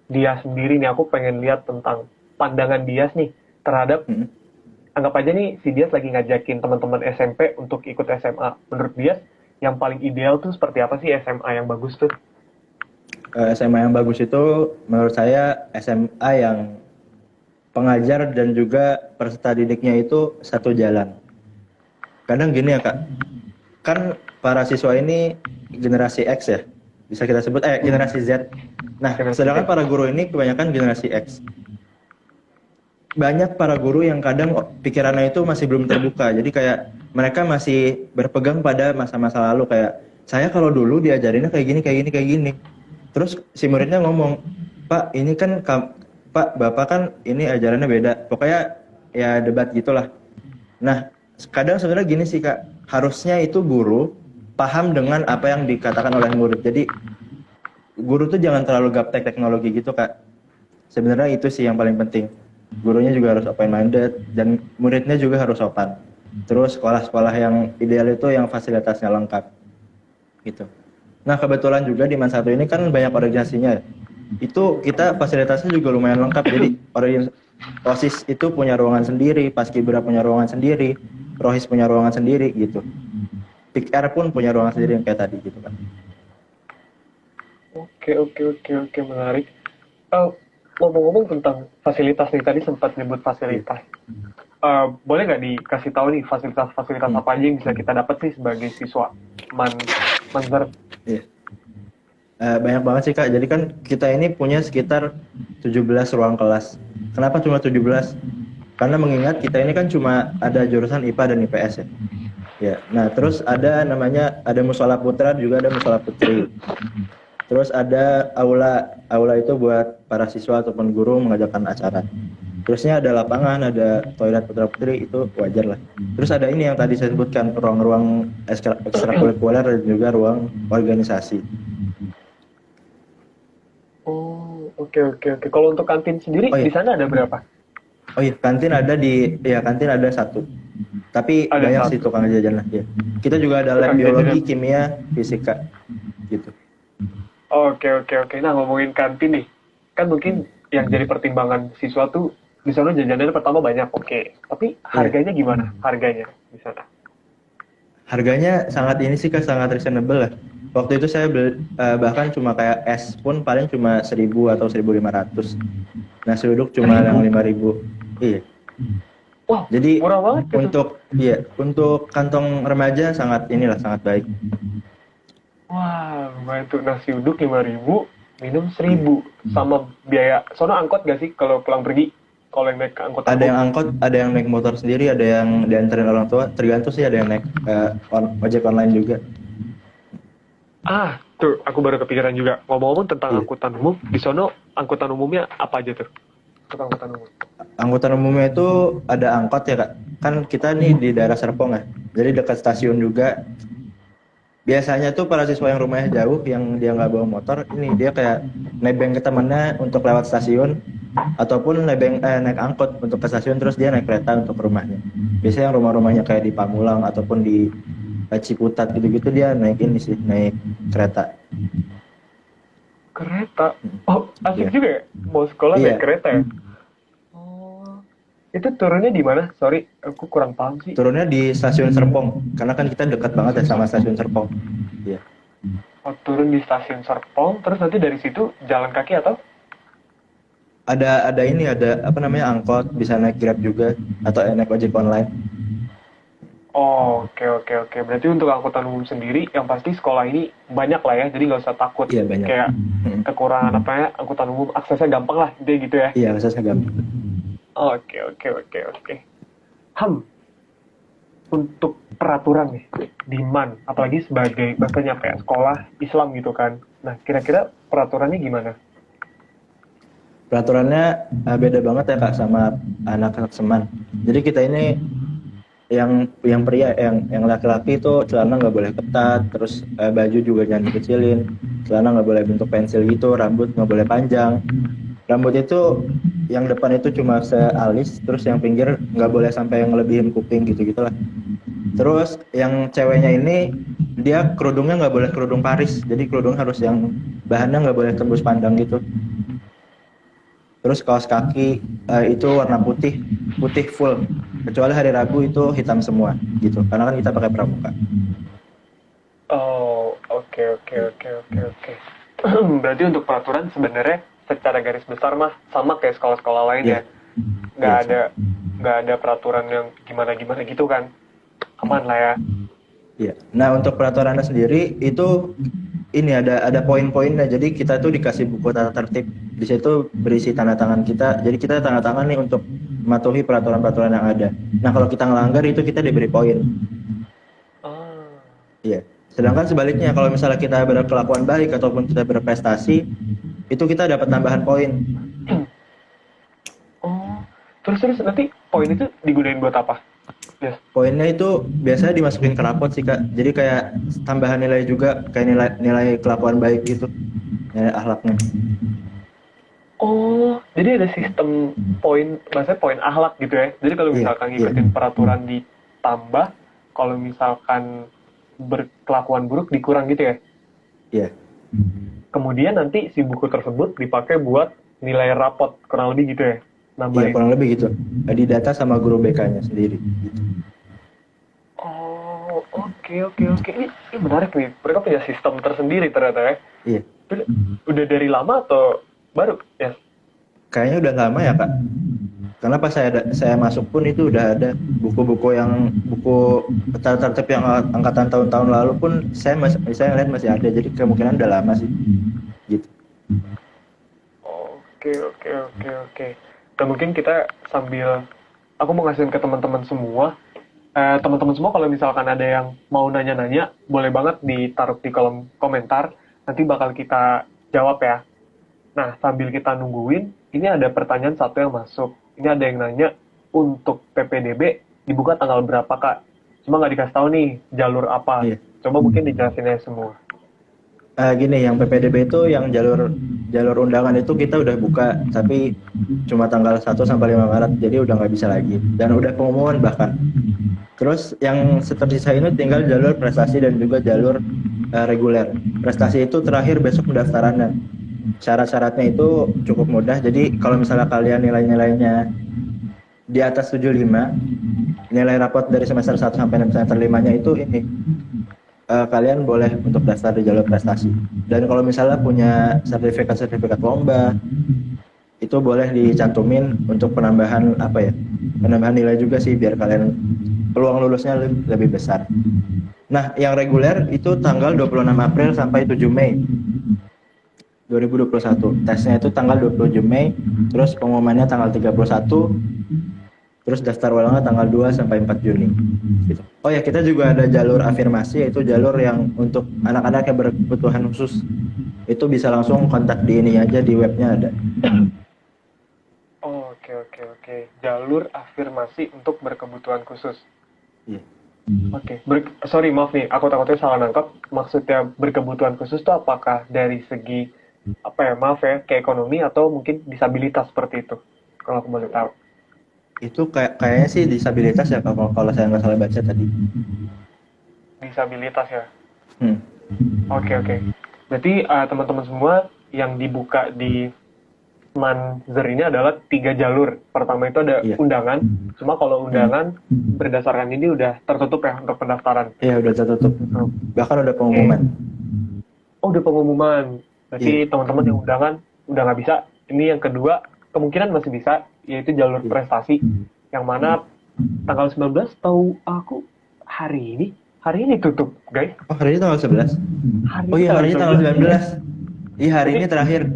[SPEAKER 3] dia sendiri nih, aku pengen lihat tentang pandangan Dias nih terhadap,
[SPEAKER 2] Mm-mm.
[SPEAKER 3] anggap aja nih si Dias lagi ngajakin teman-teman SMP untuk ikut SMA. Menurut Dias, yang paling ideal tuh seperti apa sih SMA yang bagus tuh?
[SPEAKER 2] SMA yang bagus itu menurut saya SMA yang pengajar dan juga peserta didiknya itu satu jalan. Kadang gini ya Kak, kan para siswa ini generasi X ya, bisa kita sebut generasi Z. Nah,
[SPEAKER 3] Generasi
[SPEAKER 2] sedangkan
[SPEAKER 3] Z.
[SPEAKER 2] para guru ini kebanyakan generasi X. Banyak para guru yang kadang pikirannya itu masih belum terbuka. Jadi kayak mereka masih berpegang pada masa-masa lalu kayak saya kalau dulu diajarinnya kayak gini, kayak gini, kayak gini. Terus si muridnya ngomong, Pak, ini kan Pak, Bapak kan ini ajarannya beda. Pokoknya ya debat gitulah. Nah, kadang sebenarnya gini sih Kak, harusnya itu guru paham dengan apa yang dikatakan oleh murid. Jadi guru tuh jangan terlalu gaptek teknologi gitu Kak. Sebenarnya itu sih yang paling penting. Gurunya juga harus open minded dan muridnya juga harus sopan. Terus sekolah-sekolah yang ideal itu yang fasilitasnya lengkap gitu. Nah, kebetulan juga di MAN 1 ini kan banyak organisasinya. Itu kita fasilitasnya juga lumayan lengkap. Jadi OSIS itu punya ruangan sendiri, Paskibra punya ruangan sendiri, Rohis punya ruangan sendiri gitu. PIKR pun punya ruangan sendiri yang kayak tadi gitu kan.
[SPEAKER 3] Oke, menarik. Ngomong-ngomong tentang fasilitas nih, tadi sempat nyebut fasilitas. Boleh nggak dikasih tahu nih fasilitas-fasilitas apa aja yang bisa kita dapat sih sebagai siswa Manzer?
[SPEAKER 2] Iya. Banyak banget sih Kak. Jadi kan kita ini punya sekitar 17 ruang kelas. Kenapa cuma 17? Karena mengingat kita ini kan cuma ada jurusan IPA dan IPS ya. Ya. Nah, terus ada musola putra juga ada musola putri. Terus ada aula itu buat para siswa ataupun guru mengajarkan acara. Terusnya ada lapangan, ada toilet putra putri, itu wajar lah. Terus ada ini yang tadi saya sebutkan, ruang-ruang ekstrakurikuler dan juga ruang organisasi.
[SPEAKER 3] Oh, oke. Kalau untuk kantin sendiri di sana ada berapa?
[SPEAKER 2] Oh iya, kantin ada satu. Tapi
[SPEAKER 3] Ada
[SPEAKER 2] banyak
[SPEAKER 3] satu.
[SPEAKER 2] sih tukang jajan lah ya. Kita juga ada lab
[SPEAKER 3] Tukang
[SPEAKER 2] biologi,
[SPEAKER 3] jajan.
[SPEAKER 2] kimia, fisika gitu.
[SPEAKER 3] Oke. Nah, ngomongin kantin nih, kan mungkin yang jadi pertimbangan siswa tuh di sana jajanannya pertama banyak, oke. Tapi harganya gimana? Harganya di sana?
[SPEAKER 2] Harganya sangat ini sih Kak, sangat reasonable lah. Waktu itu saya bahkan cuma kayak es pun paling cuma 1.000 atau 1.500. Nasi uduk cuma yang 5.000. Iya.
[SPEAKER 3] Wah,
[SPEAKER 2] Jadi
[SPEAKER 3] murah banget gitu.
[SPEAKER 2] untuk kantong remaja sangat baik.
[SPEAKER 3] Wah, lumayan tuh nasi uduk 5.000, minum 1.000 sama biaya. Soalnya angkot gak sih kalau pulang pergi? Kalau yang naik angkot
[SPEAKER 2] Ada yang angkot, ada yang naik motor sendiri, ada yang diantarin orang tua, tergantung sih, ada yang naik ojek online juga.
[SPEAKER 3] Tuh aku baru kepikiran juga. Ngomong-ngomong tentang
[SPEAKER 2] Iya.
[SPEAKER 3] angkutan umum, di sono angkutan umumnya apa aja tuh? Angkutan umum.
[SPEAKER 2] Angkutan umumnya itu ada angkot ya Kak. Kan kita nih di daerah Serpong ya, jadi dekat stasiun juga. Biasanya tuh para siswa yang rumahnya jauh, yang dia nggak bawa motor, ini dia kayak nebeng ke temennya untuk lewat stasiun, ataupun naik angkot untuk ke stasiun, terus dia naik kereta untuk ke rumahnya. Biasanya yang rumah-rumahnya kayak di Pamulang ataupun di Ciputat gitu-gitu, dia naik kereta.
[SPEAKER 3] Kereta. Oh, asik
[SPEAKER 2] Iya.
[SPEAKER 3] juga ya? Mau sekolah
[SPEAKER 2] Iya.
[SPEAKER 3] naik kereta ya? Oh. Itu turunnya di mana? Sorry, aku kurang paham sih.
[SPEAKER 2] Turunnya di stasiun Serpong, karena kan kita dekat banget ya sama stasiun Serpong. Iya.
[SPEAKER 3] Oh, turun di stasiun Serpong, terus nanti dari situ jalan kaki atau?
[SPEAKER 2] Ada angkot, bisa naik Grab juga atau naik ojek online.
[SPEAKER 3] Oh, oke. Berarti untuk angkutan umum sendiri, yang pasti sekolah ini banyak lah ya, jadi nggak usah takut.
[SPEAKER 2] Iya, banyak.
[SPEAKER 3] Kayak kekurangan angkutan umum, aksesnya gampang lah, dia gitu ya.
[SPEAKER 2] Iya, aksesnya gampang.
[SPEAKER 3] Oke. Untuk peraturan nih di MAN, apalagi sebagai bahasanya apa ya, sekolah Islam gitu kan. Nah, kira-kira peraturannya gimana?
[SPEAKER 2] Peraturannya beda banget ya Kak sama anak-anak Seman. Jadi kita ini yang pria, yang laki-laki itu celana nggak boleh ketat, terus baju juga jangan dikecilin, celana nggak boleh bentuk pensil gitu, rambut nggak boleh panjang. Rambut itu yang depan itu cuma sealis, terus yang pinggir nggak boleh sampai yang ngelebihin kuping gitu-gitulah. Terus yang ceweknya ini dia kerudungnya nggak boleh kerudung Paris, jadi kerudung harus yang bahannya nggak boleh tembus pandang gitu. Terus kaos kaki itu warna putih full, kecuali hari Rabu itu hitam semua gitu, karena kan kita pakai pramuka.
[SPEAKER 3] Oh, oke. Berarti untuk peraturan sebenarnya secara garis besar mah sama kayak sekolah-sekolah lain ya. Nggak ada peraturan yang gimana gitu kan. Aman lah ya.
[SPEAKER 2] Iya. Nah, untuk peraturannya sendiri itu ini ada poin-poinnya. Jadi kita tuh dikasih buku tata tertib. Di situ berisi tanda tangan kita. Jadi kita tanda tangan nih untuk mematuhi peraturan-peraturan yang ada. Nah, kalau kita ngelanggar itu kita diberi poin. Iya. Sedangkan sebaliknya kalau misalnya kita berkelakuan baik ataupun kita berprestasi, itu kita dapat tambahan poin.
[SPEAKER 3] Oh, terus nanti poin itu digunain buat apa? Yes.
[SPEAKER 2] Poinnya itu biasanya dimasukin ke rapot sih Kak. Jadi kayak tambahan nilai juga, kayak nilai kelakuan baik gitu, nilai akhlaknya.
[SPEAKER 3] Oh, jadi ada sistem poin, maksudnya poin akhlak gitu ya. Jadi kalau
[SPEAKER 2] Iya,
[SPEAKER 3] misalkan
[SPEAKER 2] iya,
[SPEAKER 3] ngikutin peraturan ditambah, kalau misalkan berkelakuan buruk dikurang gitu ya.
[SPEAKER 2] iya,
[SPEAKER 3] Kemudian nanti si buku tersebut dipakai buat nilai rapot, kurang lebih gitu ya.
[SPEAKER 2] iya,
[SPEAKER 3] Nambahin.
[SPEAKER 2] kurang lebih gitu. Didata sama guru BK-nya sendiri.
[SPEAKER 3] Oh, oke, oke, oke. Ini menarik nih. Mereka punya sistem tersendiri ternyata ya.
[SPEAKER 2] Iya,
[SPEAKER 3] Itu udah dari lama atau baru ya?
[SPEAKER 2] kayaknya udah lama ya Kak. Karena pas saya masuk pun itu udah ada buku tata tertib yang angkatan tahun-tahun lalu pun saya lihat masih ada. Jadi kemungkinan udah lama sih. Gitu.
[SPEAKER 3] Oke, oke, oke, oke. Dan mungkin kita sambil, aku mau ngasihin ke teman-teman semua. Teman-teman semua kalau misalkan ada yang mau nanya-nanya, boleh banget ditaruh di kolom komentar. Nanti bakal kita jawab ya. Nah, sambil kita nungguin, ini ada pertanyaan satu yang masuk. Ini ada yang nanya, untuk PPDB dibuka tanggal berapa, Kak? Cuma nggak dikasih tahu nih, jalur apa.
[SPEAKER 2] Iya.
[SPEAKER 3] Coba mungkin dijelasin aja semua.
[SPEAKER 2] Gini, yang PPDB itu yang jalur undangan itu kita udah buka, tapi cuma tanggal 1 sampai 5 Maret, jadi udah nggak bisa lagi. Dan udah pengumuman bahkan. Terus yang tersisa ini tinggal jalur prestasi dan juga jalur reguler. Prestasi itu terakhir besok pendaftarannya. Syarat-syaratnya itu cukup mudah. Jadi kalau misalnya kalian nilai-nilainya di atas 75, nilai rapot dari semester 1 sampai semester 5-nya itu ini kalian boleh untuk daftar di jalur prestasi. Dan kalau misalnya punya sertifikat lomba, itu boleh dicantumin untuk penambahan apa ya? Penambahan nilai juga sih biar kalian peluang lulusnya lebih besar. Nah, yang reguler itu tanggal 26 April sampai 7 Mei 2021. Tesnya itu tanggal 27 Mei, terus pengumumannya tanggal 31, terus daftar ulangnya tanggal 2 sampai 4 Juni. Gitu. Oh ya, kita juga ada jalur afirmasi, yaitu jalur yang untuk anak-anak yang berkebutuhan khusus. Itu bisa langsung kontak di ini aja, di webnya ada.
[SPEAKER 3] Oh, oke, oke, oke. Jalur afirmasi untuk berkebutuhan khusus.
[SPEAKER 2] Iya.
[SPEAKER 3] Oke, sorry maaf nih, aku takutnya salah nangkap. Maksudnya berkebutuhan khusus itu apakah dari segi apa ya, maaf ya, ke ekonomi atau mungkin disabilitas seperti itu? Kalau aku boleh tahu.
[SPEAKER 2] Itu kayaknya sih disabilitas ya, kalau saya nggak salah baca tadi.
[SPEAKER 3] Disabilitas ya.
[SPEAKER 2] Hmm.
[SPEAKER 3] Oke, oke. Berarti teman-teman semua yang dibuka di Manzer ini adalah 3 jalur. Pertama itu ada
[SPEAKER 2] Iya.
[SPEAKER 3] undangan. Cuma kalau undangan berdasarkan ini udah tertutup ya untuk pendaftaran.
[SPEAKER 2] Iya, udah tertutup. Bahkan udah pengumuman.
[SPEAKER 3] Oh, udah pengumuman. Berarti teman-teman yang undangan udah nggak bisa. Ini yang kedua, kemungkinan masih bisa, yaitu jalur prestasi. Yang mana tanggal 19 tahu aku hari ini tutup, guys.
[SPEAKER 2] Oh, hari ini tanggal 11? Oh iya, hari ini tanggal 19. Iya, hari ini terakhir.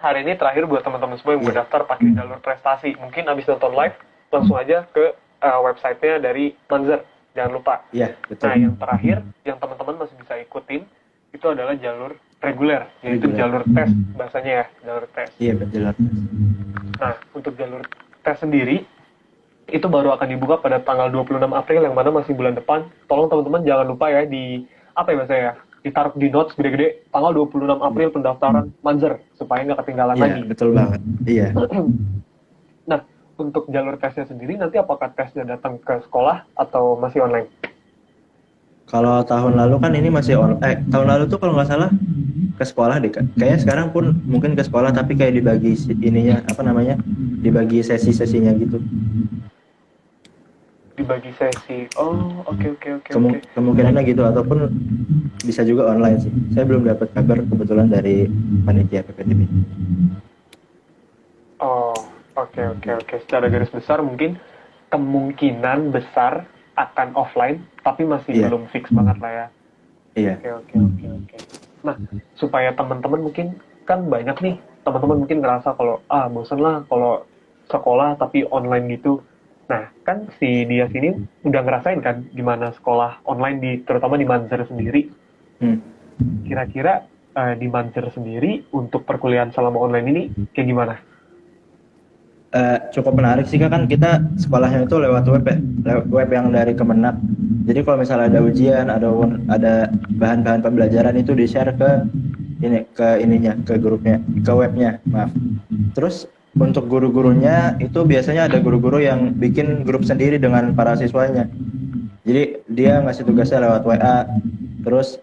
[SPEAKER 3] Hari ini terakhir buat teman-teman semua yang berdaftar pakai jalur prestasi. Mungkin abis nonton live, langsung aja ke websitenya dari Manzer. Jangan lupa.
[SPEAKER 2] Iya, betul.
[SPEAKER 3] Nah, yang terakhir, yang teman-teman masih bisa ikutin, itu adalah jalur reguler, yaitu jalur tes, bahasanya ya, jalur tes.
[SPEAKER 2] Iya, betul.
[SPEAKER 3] Nah, untuk jalur tes sendiri, itu baru akan dibuka pada tanggal 26 April, yang mana masih bulan depan. Tolong teman-teman jangan lupa ya, ditaruh di notes gede-gede, tanggal 26 April pendaftaran Manzer, supaya nggak ketinggalan
[SPEAKER 2] Iya,
[SPEAKER 3] lagi.
[SPEAKER 2] betul banget. Iya.
[SPEAKER 3] Nah, untuk jalur tesnya sendiri, nanti apakah tesnya datang ke sekolah atau masih online?
[SPEAKER 2] Kalau tahun lalu kan ini masih tahun lalu tuh kalau nggak salah ke sekolah deh Kak. Kayaknya sekarang pun mungkin ke sekolah, tapi kayak dibagi ininya apa namanya? Dibagi sesi-sesinya gitu.
[SPEAKER 3] Dibagi sesi. Oh, oke.
[SPEAKER 2] Kemungkinannya gitu, ataupun bisa juga online sih. Saya belum dapat kabar kebetulan dari panitia PPDB.
[SPEAKER 3] Oh, oke. Secara garis besar mungkin kemungkinan besar akan offline, tapi masih belum fix banget lah ya.
[SPEAKER 2] Iya.
[SPEAKER 3] Oke. Nah, supaya teman-teman mungkin, kan banyak nih, teman-teman mungkin ngerasa kalau, bosen lah kalau sekolah tapi online gitu. Nah, kan si Dias ini udah ngerasain kan gimana sekolah online terutama di Manzer sendiri. Kira-kira di Manzer sendiri untuk perkuliahan selama online ini kayak gimana?
[SPEAKER 2] Cukup menarik sih Kak, kan kita sekolahnya itu lewat web ya, lewat web yang dari Kemenak. Jadi kalau misalnya ada ujian, ada bahan-bahan pembelajaran itu di-share ke ini ke ininya, ke grupnya, ke webnya, maaf. Terus untuk guru-gurunya itu biasanya ada guru-guru yang bikin grup sendiri dengan para siswanya. Jadi dia ngasih tugasnya lewat WA, terus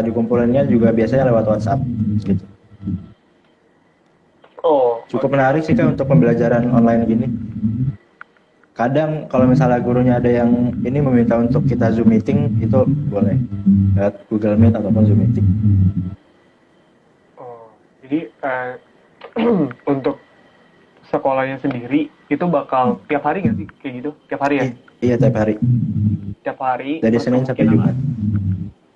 [SPEAKER 2] dikumpulinnya juga biasanya lewat WhatsApp gitu.
[SPEAKER 3] Oh,
[SPEAKER 2] Cukup
[SPEAKER 3] oke.
[SPEAKER 2] menarik sih Kak untuk pembelajaran online gini. Kadang kalau misalnya gurunya ada yang ini meminta untuk kita Zoom meeting, itu boleh lewat Google Meet ataupun Zoom meeting.
[SPEAKER 3] Oh, jadi untuk sekolahnya sendiri itu bakal tiap hari nggak sih kayak gitu? Tiap hari ya?
[SPEAKER 2] Iya tiap hari
[SPEAKER 3] Tiap hari.
[SPEAKER 2] dari
[SPEAKER 3] Terus
[SPEAKER 2] Senin sampai
[SPEAKER 3] kemungkinan
[SPEAKER 2] Jumat.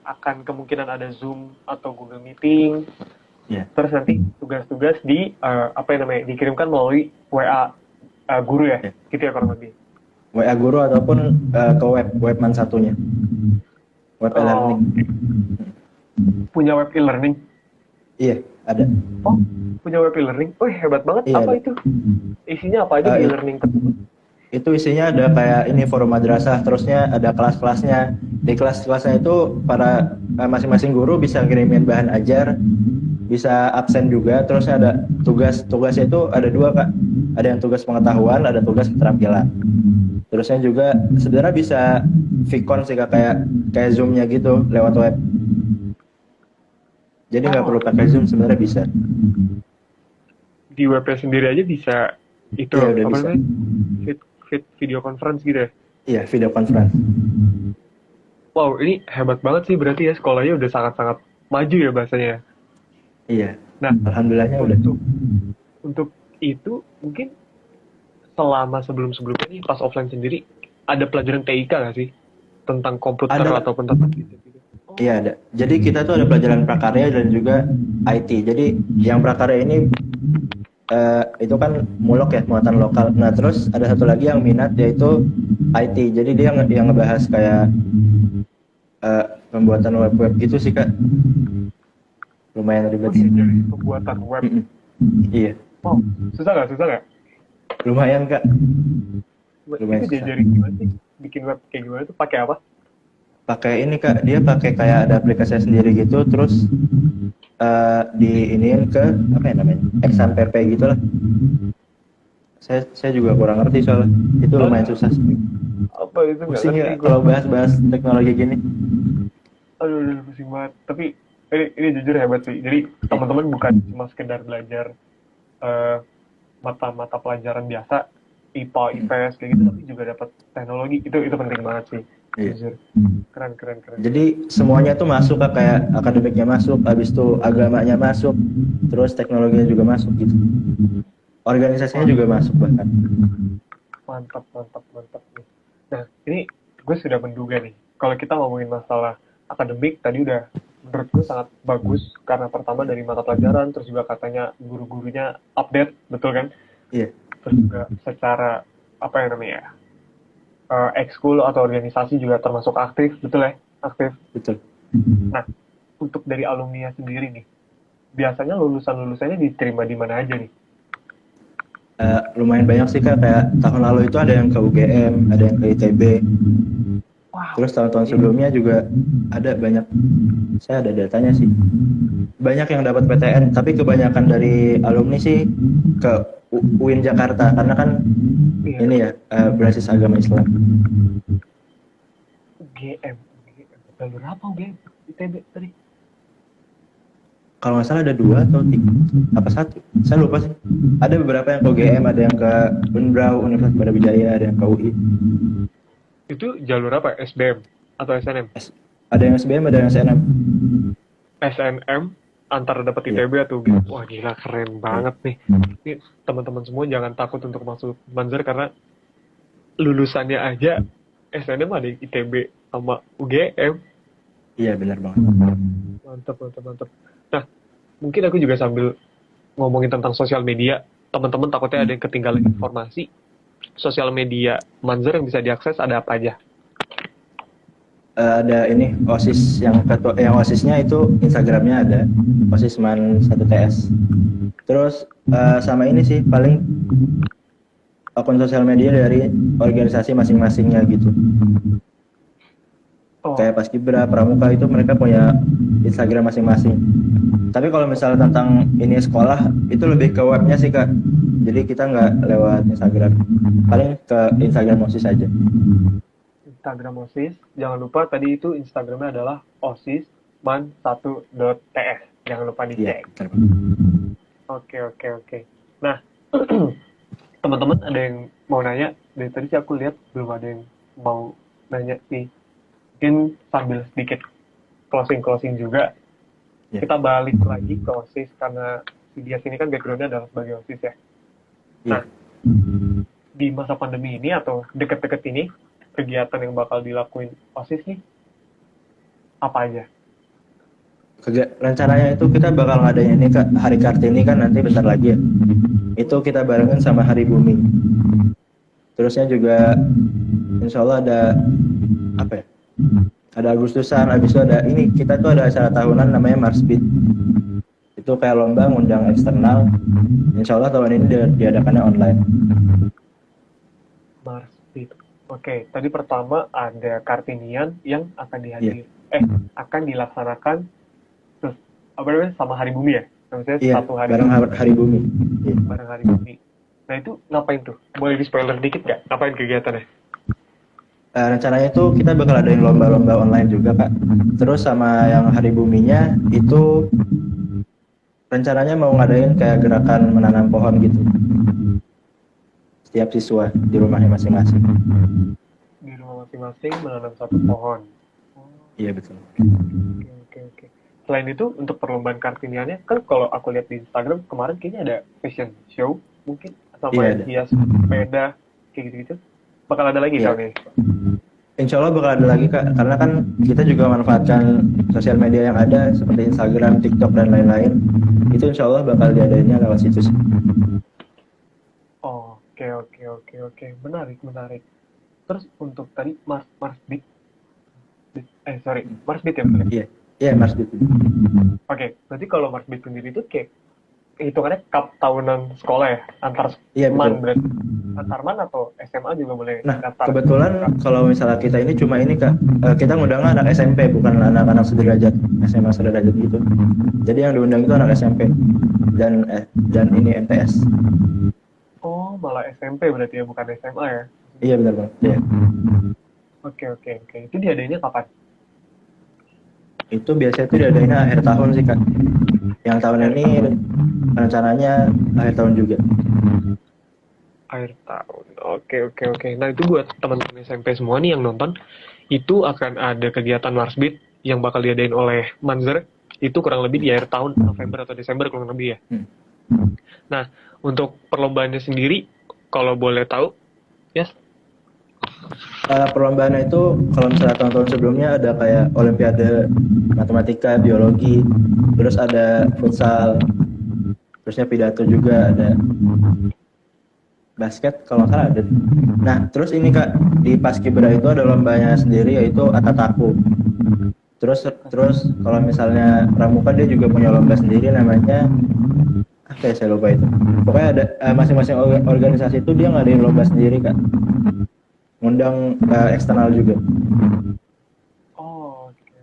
[SPEAKER 3] akan kemungkinan ada Zoom atau Google Meeting.
[SPEAKER 2] Iya.
[SPEAKER 3] Terus nanti tugas-tugas di apa yang namanya dikirimkan melalui WA guru ya,
[SPEAKER 2] Iya.
[SPEAKER 3] gitu ya kurang lebih.
[SPEAKER 2] WA guru ataupun ke webman satunya, web
[SPEAKER 3] Oh,
[SPEAKER 2] e-learning.
[SPEAKER 3] punya web e-learning.
[SPEAKER 2] Iya ada.
[SPEAKER 3] Oh, punya web e-learning. Wih, hebat banget.
[SPEAKER 2] Iya
[SPEAKER 3] Apa
[SPEAKER 2] ada.
[SPEAKER 3] itu? Isinya apa aja di
[SPEAKER 2] Eh,
[SPEAKER 3] e-learning tersebut?
[SPEAKER 2] Itu isinya ada kayak ini forum madrasah, terusnya ada kelas-kelasnya. Di kelas-kelasnya itu para masing-masing guru bisa ngirimin bahan ajar, bisa absen juga. Terusnya ada tugasnya itu ada dua Kak, ada yang tugas pengetahuan, ada tugas keterampilan. Terusnya juga sebenarnya bisa Vicon sih Kak, kayak Zoom-nya gitu lewat web. Jadi nggak perlu pakai Zoom, sebenarnya bisa.
[SPEAKER 3] Di webnya sendiri aja bisa itu
[SPEAKER 2] Iya udah
[SPEAKER 3] apa
[SPEAKER 2] bisa.
[SPEAKER 3] namanya? Fit video conference gitu ya.
[SPEAKER 2] Iya video conference.
[SPEAKER 3] Wow, ini hebat banget sih berarti ya sekolahnya udah sangat-sangat maju ya bahasanya.
[SPEAKER 2] Iya.
[SPEAKER 3] Nah,
[SPEAKER 2] Alhamdulillahnya udah.
[SPEAKER 3] untuk itu mungkin selama sebelum-sebelumnya nih pas offline sendiri ada pelajaran TIK nggak sih tentang komputer
[SPEAKER 2] Ada.
[SPEAKER 3] ataupun tentang gitu?
[SPEAKER 2] Iya ada. Jadi kita tuh ada pelajaran prakarya dan juga IT. Jadi yang prakarya ini itu kan mulok ya, muatan lokal. Nah terus ada satu lagi yang minat yaitu IT. Jadi dia yang ngebahas kayak pembuatan web gitu sih Kak. Lumayan ribet sih.
[SPEAKER 3] Jadi pembuatan web.
[SPEAKER 2] Iya.
[SPEAKER 3] Wow, susah nggak?
[SPEAKER 2] Lumayan Kak. Lumayan
[SPEAKER 3] Itu
[SPEAKER 2] susah.
[SPEAKER 3] diajarin gimana sih? Bikin web kayak gimana tuh? Pakai apa?
[SPEAKER 2] Pakai ini Kak. Dia pakai kayak ada aplikasi sendiri gitu. Terus diiniin ke apa ya namanya, XMPP gitulah. Saya juga kurang ngerti soalnya itu lumayan susah sih.
[SPEAKER 3] Apa itu nggak
[SPEAKER 2] Pusing ya
[SPEAKER 3] ngerti gue.
[SPEAKER 2] kalau bahas teknologi gini.
[SPEAKER 3] Aduh, pusing banget. Tapi ini jujur hebat sih. Jadi teman-teman bukan cuma sekedar belajar mata-mata pelajaran biasa, IPA, IPS kayak gitu, tapi juga dapat teknologi. Itu penting banget sih.
[SPEAKER 2] Iya.
[SPEAKER 3] Jujur. Keren.
[SPEAKER 2] Jadi semuanya tuh masuk Kak, kayak akademiknya masuk, habis itu agamanya masuk, terus teknologinya juga masuk gitu. Organisasinya juga masuk bahkan.
[SPEAKER 3] Mantap nih. Nah, ini gue sudah menduga nih. Kalau kita ngomongin masalah akademik, tadi udah menurut gue sangat bagus. Karena pertama dari mata pelajaran, terus juga katanya guru-gurunya update, betul kan?
[SPEAKER 2] Iya.
[SPEAKER 3] Terus juga secara, apa yang namanya, ekskul atau organisasi juga termasuk aktif, betul ya? Aktif.
[SPEAKER 2] Betul.
[SPEAKER 3] Nah, untuk dari alumni sendiri nih, biasanya lulusan-lulusannya diterima di mana aja nih?
[SPEAKER 2] Lumayan banyak sih Kak, kayak tahun lalu itu ada yang ke UGM, ada yang ke ITB.
[SPEAKER 3] Wow.
[SPEAKER 2] Terus tahun-tahun sebelumnya juga ada banyak. Saya ada datanya sih. Banyak yang dapat PTN, tapi kebanyakan dari alumni sih ke UIN Jakarta karena kan
[SPEAKER 3] Iya.
[SPEAKER 2] ini ya berbasis agama Islam.
[SPEAKER 3] UGM. Jalur apa UGM? ITB tadi?
[SPEAKER 2] Kalau nggak salah ada 2 atau 3 apa 1, saya lupa sih. Ada beberapa yang ke UGM, ada yang ke Unbrau, Universitas Brawijaya, ada yang ke UI.
[SPEAKER 3] Itu jalur apa? SBM atau SNM?
[SPEAKER 2] Ada yang SBM, ada yang SNM.
[SPEAKER 3] SNM antara dapat
[SPEAKER 2] Iya.
[SPEAKER 3] ITB atau UGM. Wah gila, keren banget nih. Ini teman-teman semua jangan takut untuk masuk Manzar karena lulusannya aja SNM ada ITB sama UGM.
[SPEAKER 2] Iya benar banget.
[SPEAKER 3] Mantap. Nah, mungkin aku juga sambil ngomongin tentang sosial media. Teman-teman takutnya ada yang ketinggalan informasi. Sosial media Manzar yang bisa diakses ada apa aja?
[SPEAKER 2] Ada ini OSIS yang OSISnya itu Instagramnya ada OSISman 1TS. Terus sama ini sih paling akun sosial media dari organisasi masing-masingnya gitu.
[SPEAKER 3] Oh,
[SPEAKER 2] Kayak Paskibra, Pramuka itu mereka punya Instagram masing-masing. Tapi kalau misalnya tentang ini sekolah, itu lebih ke webnya sih Kak. Jadi kita nggak lewat Instagram, paling ke Instagram OSIS aja.
[SPEAKER 3] Instagram OSIS. Jangan lupa tadi itu Instagramnya adalah osisman1.ts. Jangan lupa
[SPEAKER 2] Iya,
[SPEAKER 3] dicek.
[SPEAKER 2] betul.
[SPEAKER 3] Oke. Nah, teman-teman ada yang mau nanya? Dari tadi sih aku lihat belum ada yang mau nanya nih. Mungkin sambil sedikit closing juga.
[SPEAKER 2] Ya.
[SPEAKER 3] Kita balik lagi ke OSIS karena si Dias ini kan background-nya adalah sebagai OSIS ya.
[SPEAKER 2] Iya.
[SPEAKER 3] Nah, di masa pandemi ini atau deket-deket ini, kegiatan yang bakal dilakuin OSIS nih, apa aja?
[SPEAKER 2] Rencananya itu kita bakal ngadain ini Kak, Hari Kartini kan nanti bentar lagi ya. Itu kita barengin sama Hari Bumi. Terusnya juga insya Allah ada apa ya? Ada Agustusan, habis itu ada ini, kita tuh ada acara tahunan namanya Marsbeat. Itu kayak lomba ngundang eksternal. Insya Allah tahun ini diadakannya online.
[SPEAKER 3] Marsbeat. Oke, tadi pertama ada Kartinian yang akan akan dilaksanakan terus apa namanya sama Hari Bumi ya? Maksudnya
[SPEAKER 2] Iya,
[SPEAKER 3] satu hari
[SPEAKER 2] bareng Hari Bumi. Iya.
[SPEAKER 3] bareng Hari Bumi. Nah itu ngapain tuh? Boleh di spoiler dikit nggak? Ngapain kegiatannya?
[SPEAKER 2] Rencananya itu kita bakal adain lomba-lomba online juga Kak. Terus sama yang Hari Buminya itu rencananya mau ngadain kayak gerakan menanam pohon gitu. Setiap siswa di rumahnya masing-masing.
[SPEAKER 3] Di rumah masing-masing menanam satu pohon.
[SPEAKER 2] Iya betul.
[SPEAKER 3] Oke. Selain itu untuk perlombaan Kartiniannya kan kalau aku lihat di Instagram kemarin kayaknya ada fashion show mungkin sama
[SPEAKER 2] Iya,
[SPEAKER 3] yang
[SPEAKER 2] ada.
[SPEAKER 3] hias sepeda kayak gitu-gitu. Bakal ada lagi
[SPEAKER 2] Iya.
[SPEAKER 3] tahun ini.
[SPEAKER 2] Insya Allah bakal ada lagi Kak, karena kan kita juga manfaatkan sosial media yang ada seperti Instagram, TikTok dan lain-lain. Itu insya Allah bakal diadainnya lewat situ sih.
[SPEAKER 3] Oke. Menarik. Terus untuk tadi Marsbeat ya bener?
[SPEAKER 2] Iya Marsbeat.
[SPEAKER 3] Oke, berarti kalau Marsbeat sendiri itu kayak hitungannya cup tahunan sekolah ya? Antar
[SPEAKER 2] Iya, betul.
[SPEAKER 3] man berarti? Antar man atau SMA juga boleh
[SPEAKER 2] Nah,
[SPEAKER 3] daftar?
[SPEAKER 2] kebetulan kalau misalnya kita ini cuma ini Kak, kita ngundangnya anak SMP bukan anak-anak sederajat, SMA sederajat gitu. Jadi yang diundang itu anak SMP dan ini MTS.
[SPEAKER 3] Oh, malah SMP berarti ya, bukan SMA ya?
[SPEAKER 2] Iya benar Bang. Iya.
[SPEAKER 3] Oke. Itu diadainnya kapan?
[SPEAKER 2] Itu biasanya itu diadainnya akhir tahun sih Kak. Yang tahun ini rencananya akhir tahun juga.
[SPEAKER 3] Akhir tahun. Oke. Nah, itu buat teman-teman SMP semua nih yang nonton, itu akan ada kegiatan Marsbeat yang bakal diadain oleh Manzer. Itu kurang lebih di akhir tahun, November atau Desember kurang lebih ya. Nah, untuk perlombaannya sendiri, kalau boleh tahu, yes?
[SPEAKER 2] Perlombaannya itu kalau misalnya tahun-tahun sebelumnya ada kayak Olimpiade Matematika, Biologi, terus ada futsal, terusnya pidato juga ada. Basket kalau nggak salah ada. Nah terus ini Kak, di Paskibra itu ada lombanya sendiri yaitu Atataku. Terus kalau misalnya Pramuka dia juga punya lomba sendiri namanya apa ya, saya lupa itu. Pokoknya ada masing-masing organisasi itu dia ngadain lomba sendiri Kak. Ngundang eksternal juga.
[SPEAKER 3] Oh, oke.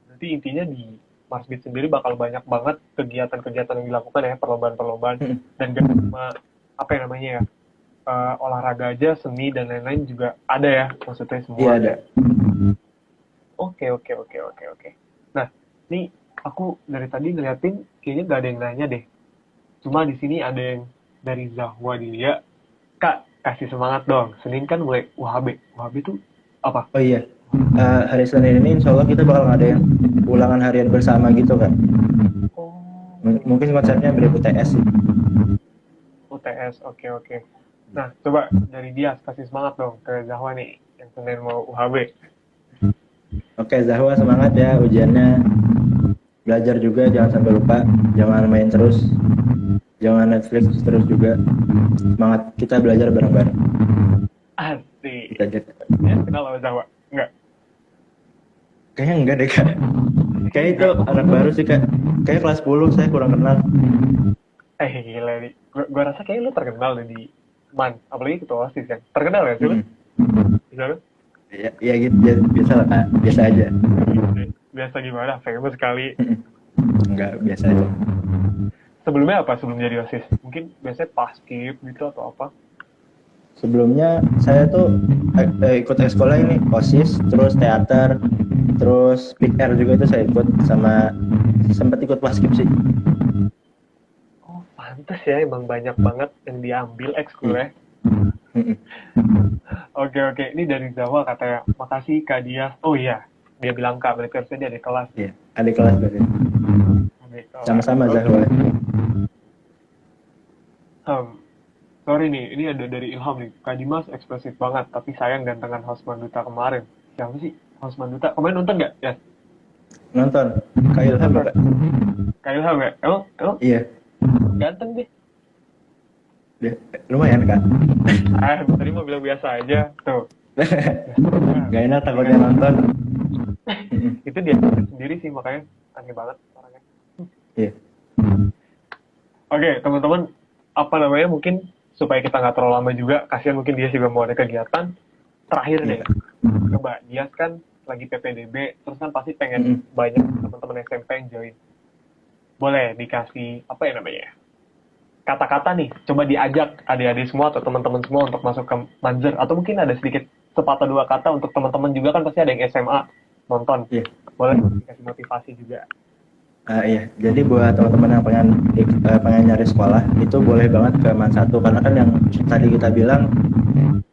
[SPEAKER 3] Berarti intinya di Marsbeat sendiri bakal banyak banget kegiatan-kegiatan yang dilakukan ya, perlombaan-perlombaan. Dan gak cuma apa yang namanya ya, olahraga aja, seni dan lain-lain juga ada ya, maksudnya semua.
[SPEAKER 2] Iya ada.
[SPEAKER 3] Oke. Nah, nih aku dari tadi ngeliatin kayaknya gak ada yang nanya deh. Cuma di sini ada yang dari Zahwa Dilia. Kak, kasih semangat dong. Senin kan mulai UHB. UHB itu apa?
[SPEAKER 2] Oh iya. Hari Senin ini insya Allah kita bakal ngadain ulangan harian bersama gitu kan.
[SPEAKER 3] Oh,
[SPEAKER 2] Mungkin konsepnya mirip UTS sih.
[SPEAKER 3] UTS, oke. Nah, coba dari dia kasih semangat dong ke Zahwa nih yang Senin mau UHB.
[SPEAKER 2] Oke Zahwa semangat ya ujiannya. Belajar juga jangan sampai lupa. Jangan main terus. Jangan Netflix terus juga. Semangat kita belajar bareng-bareng.
[SPEAKER 3] Asik.
[SPEAKER 2] Kita aja.
[SPEAKER 3] Ya, kenal sama Zahwa? Enggak?
[SPEAKER 2] Kayaknya enggak deh Kak. Kayaknya itu anak baru sih Kak. Kayaknya kelas 10 saya kurang kenal.
[SPEAKER 3] Gila nih. Gua rasa kayaknya lu terkenal deh di MAN. Apalagi ketua OSIS kan. Terkenal ya sih lu? Bisa lu?
[SPEAKER 2] Ya gitu, biasa lah Kak. Biasa aja.
[SPEAKER 3] Biasa gimana? Famous sekali.
[SPEAKER 2] Enggak, biasa aja.
[SPEAKER 3] Sebelumnya apa sebelum jadi OSIS? Mungkin biasanya paskib gitu atau apa?
[SPEAKER 2] Sebelumnya saya tuh ikut sekolah ini OSIS, terus teater, terus Big Air juga itu saya ikut, sama sempat ikut paskib sih.
[SPEAKER 3] Oh, pantes ya, emang banyak banget yang diambil ekskulnya.
[SPEAKER 2] Mm-mm.
[SPEAKER 3] Oke, ini dari Zawa katanya, makasih Kak Dias. Oh iya, dia bilang Kak, berarti harusnya dia ada kelas.
[SPEAKER 2] Iya, adik kelas berarti.
[SPEAKER 3] Adik kelas.
[SPEAKER 2] Sama-sama
[SPEAKER 3] Oke.
[SPEAKER 2] Zahwa.
[SPEAKER 3] Sorry nih, ini ada dari Ilham nih. Kak Dimas ekspresif banget, tapi sayang gantengan host Manduta kemarin. Siapa sih host Manduta? Kemarin nonton nggak? Ya,
[SPEAKER 2] Nonton Kak Ilham ya, Kak?
[SPEAKER 3] Kak Ilham ya? Emang
[SPEAKER 2] Iya,
[SPEAKER 3] ganteng deh.
[SPEAKER 2] dia lumayan Kak.
[SPEAKER 3] Tadi mau bilang biasa aja. Tuh.
[SPEAKER 2] Gak enak takutnya nonton.
[SPEAKER 3] Itu dia sendiri sih, makanya aneh banget orangnya.
[SPEAKER 2] Iya.
[SPEAKER 3] Oke, teman-teman, apa namanya, mungkin supaya kita nggak terlalu lama juga, kasihan mungkin dia juga mau ada kegiatan. Terakhir deh, coba dia kan lagi PPDB, terus kan pasti pengen banyak teman-teman SMP yang join. Boleh dikasih, apa ya namanya, kata-kata nih, coba diajak adik-adik semua atau teman-teman semua untuk masuk ke Manzer, atau mungkin ada sedikit sepatah dua kata untuk teman-teman juga, kan pasti ada yang SMA nonton.
[SPEAKER 2] Iya.
[SPEAKER 3] Boleh dikasih motivasi juga.
[SPEAKER 2] Iya, jadi buat teman-teman yang pengen nyari sekolah itu boleh banget ke MAN 1, karena kan yang tadi kita bilang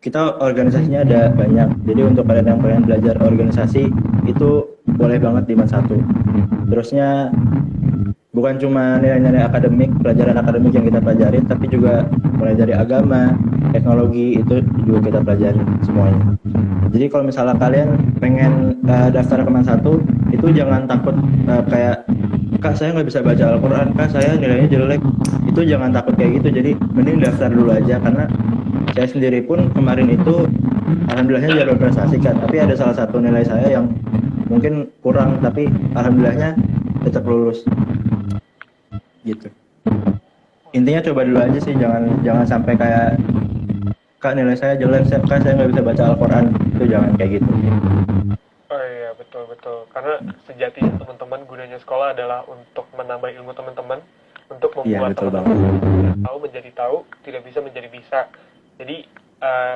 [SPEAKER 2] kita organisasinya ada banyak. Jadi untuk kalian yang pengen belajar organisasi itu boleh banget di MAN 1. Terusnya bukan cuma nilai-nilai akademik, pelajaran akademik yang kita pelajarin, tapi juga mulai dari agama, teknologi, itu juga kita pelajarin semuanya. Jadi kalau misalnya kalian pengen daftar ke MAN 1, itu jangan takut kayak, Kak saya nggak bisa baca Al-Quran, Kak saya nilainya jelek. Itu jangan takut kayak gitu, jadi mending daftar dulu aja. Karena saya sendiri pun kemarin itu alhamdulillahnya jalur prestasi kan, tapi ada salah satu nilai saya yang mungkin kurang, tapi alhamdulillahnya tetap lulus gitu. Intinya coba dulu aja sih, jangan sampai kayak, Kak nilai saya jelek, Kak saya nggak bisa baca Al-Quran. Itu jangan kayak gitu.
[SPEAKER 3] Oh iya, betul. Karena sejatinya teman-teman, gunanya sekolah adalah untuk menambah ilmu teman-teman, untuk membuat teman-teman tidak tahu menjadi tahu, tidak bisa menjadi bisa. Jadi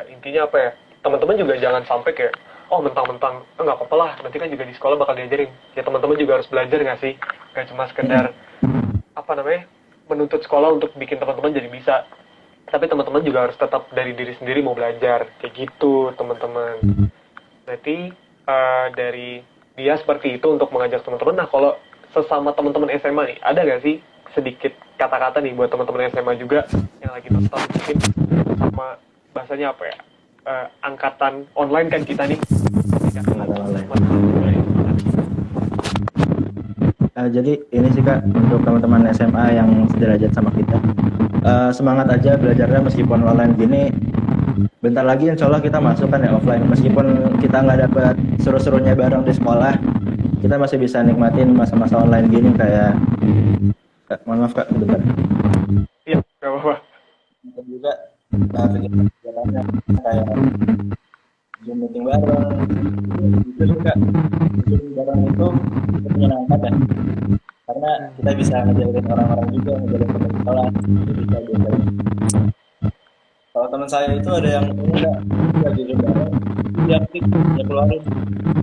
[SPEAKER 3] intinya apa ya, teman-teman juga jangan sampai kayak, oh mentang-mentang nggak apa-apa lah, nanti kan juga di sekolah bakal diajarin. Ya teman-teman juga harus belajar nggak sih, nggak cuma sekedar apa namanya, menuntut sekolah untuk bikin teman-teman jadi bisa. Tapi teman-teman juga harus tetap dari diri sendiri mau belajar, kayak gitu teman-teman. Berarti dari dia seperti itu untuk mengajak teman-teman. Nah kalau sesama teman-teman SMA nih, ada nggak sih sedikit kata-kata nih buat teman-teman SMA juga yang lagi nonton, mungkin sama bahasanya apa ya, angkatan online kan kita nih.
[SPEAKER 2] Angkatan online. Jadi ini sih Kak, untuk teman-teman SMA yang sederajat sama kita, semangat aja belajarnya meskipun online gini. Bentar lagi insya Allah kita masuk kan ya offline. Meskipun kita nggak dapat seru-serunya bareng di sekolah, kita masih bisa nikmatin masa-masa online gini kayak, mohon maaf Kak, bentar.
[SPEAKER 3] Iya, nggak apa-apa.
[SPEAKER 2] Dan juga kegiatan-kegiatannya kayak Zoom meeting bareng, itu juga Zoom bareng itu menyenangkan ya. Karena kita bisa ngajarin orang-orang juga, ngajarin teman sekolah, itu bisa diajarin. Kalau teman saya itu ada yang enggak di bareng, dia klik, dia keluarin,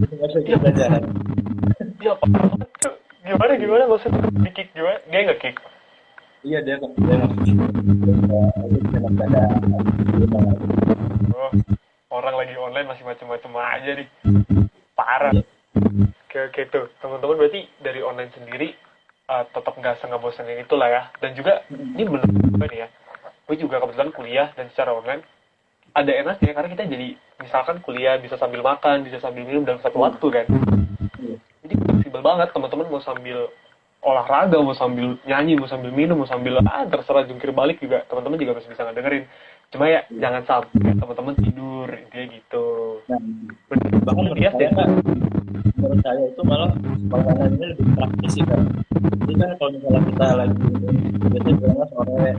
[SPEAKER 2] itu nggak bisa pelajaran.
[SPEAKER 3] Iya, Pak. Gimana maksudnya di-kick gimana? Dia nggak kick?
[SPEAKER 2] Iya dia nggak kick.
[SPEAKER 3] Oh, orang lagi online masih macam-macam aja nih. Parah. Oke tuh. Teman-teman berarti dari online sendiri tetap nggak bosanin itulah ya. Dan juga ini benar nih ya. Gue juga kebetulan kuliah dan secara online ada enaknya karena kita jadi misalkan kuliah bisa sambil makan, bisa sambil minum dalam satu waktu kan. Jadi fleksibel banget, teman-teman mau sambil olahraga, mau sambil nyanyi, mau sambil minum, mau sambil terserah jungkir balik juga teman-teman juga masih bisa ngedengerin. Cuma ya jangan sampai teman-teman tidur, intinya gitu.
[SPEAKER 2] Bahkan menurut saya itu malah online ini lebih praktis sih kan. Jadi kan kalau misalnya kita lagi biasanya bilangnya sore,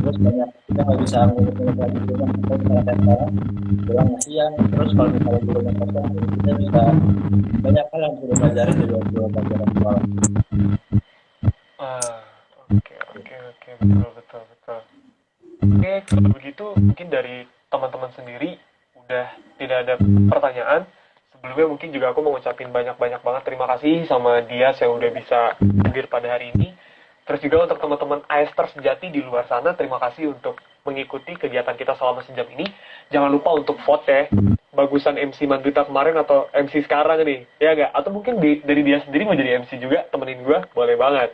[SPEAKER 2] terus banyak kita nggak bisa ngurus lagi di rumah, atau misalnya kayak sekarang pulang siang, terus kalau misalnya di rumah kosong kita bisa banyak hal yang perlu belajar dari pelajaran sekolah.
[SPEAKER 3] kalau begitu mungkin dari teman-teman sendiri udah tidak ada pertanyaan. Sebelumnya mungkin juga aku mau ngucapin banyak-banyak banget terima kasih sama Dias yang udah bisa hadir pada hari ini. Terus juga untuk teman-teman ASter sejati di luar sana, terima kasih untuk mengikuti kegiatan kita selama sejam ini. Jangan lupa untuk vote ya, bagusan MC Mandrita kemarin atau MC sekarang nih, ya nggak? Atau mungkin dari dia sendiri mau jadi MC juga, temenin gue, boleh banget.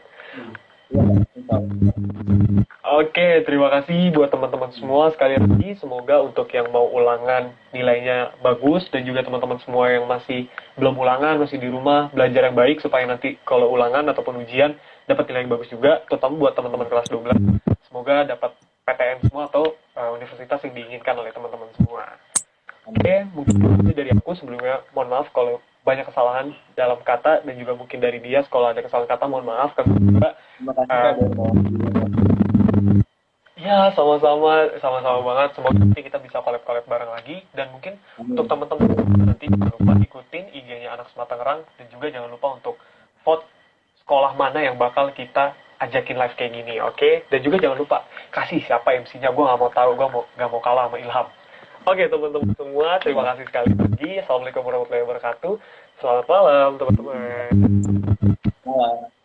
[SPEAKER 3] Oke, terima kasih buat teman-teman semua sekali lagi. Semoga untuk yang mau ulangan nilainya bagus dan juga teman-teman semua yang masih belum ulangan, masih di rumah, belajar yang baik supaya nanti kalau ulangan ataupun ujian dapat nilai yang bagus juga, terutama buat teman-teman kelas 12. Semoga dapat PTN semua atau universitas yang diinginkan oleh teman-teman semua. Oke, mungkin itu dari aku. Sebelumnya mohon maaf kalau banyak kesalahan dalam kata dan juga mungkin dari dia kalau ada kesalahan kata mohon maaf karena juga
[SPEAKER 2] Terima kasih
[SPEAKER 3] ya sama-sama banget. Semoga nanti kita bisa collab bareng lagi dan mungkin untuk teman-teman nanti jangan lupa ikutin IG-nya Anak Semata Tangerang dan juga jangan lupa untuk vote sekolah mana yang bakal kita ajakin live kayak gini, oke? Dan juga jangan lupa kasih siapa MC-nya. Gue nggak mau tahu, gue nggak mau kalah sama Ilham. Oke teman-teman semua, terima kasih sekali lagi. Assalamualaikum warahmatullahi wabarakatuh. Selamat malam teman-teman.
[SPEAKER 2] Malam.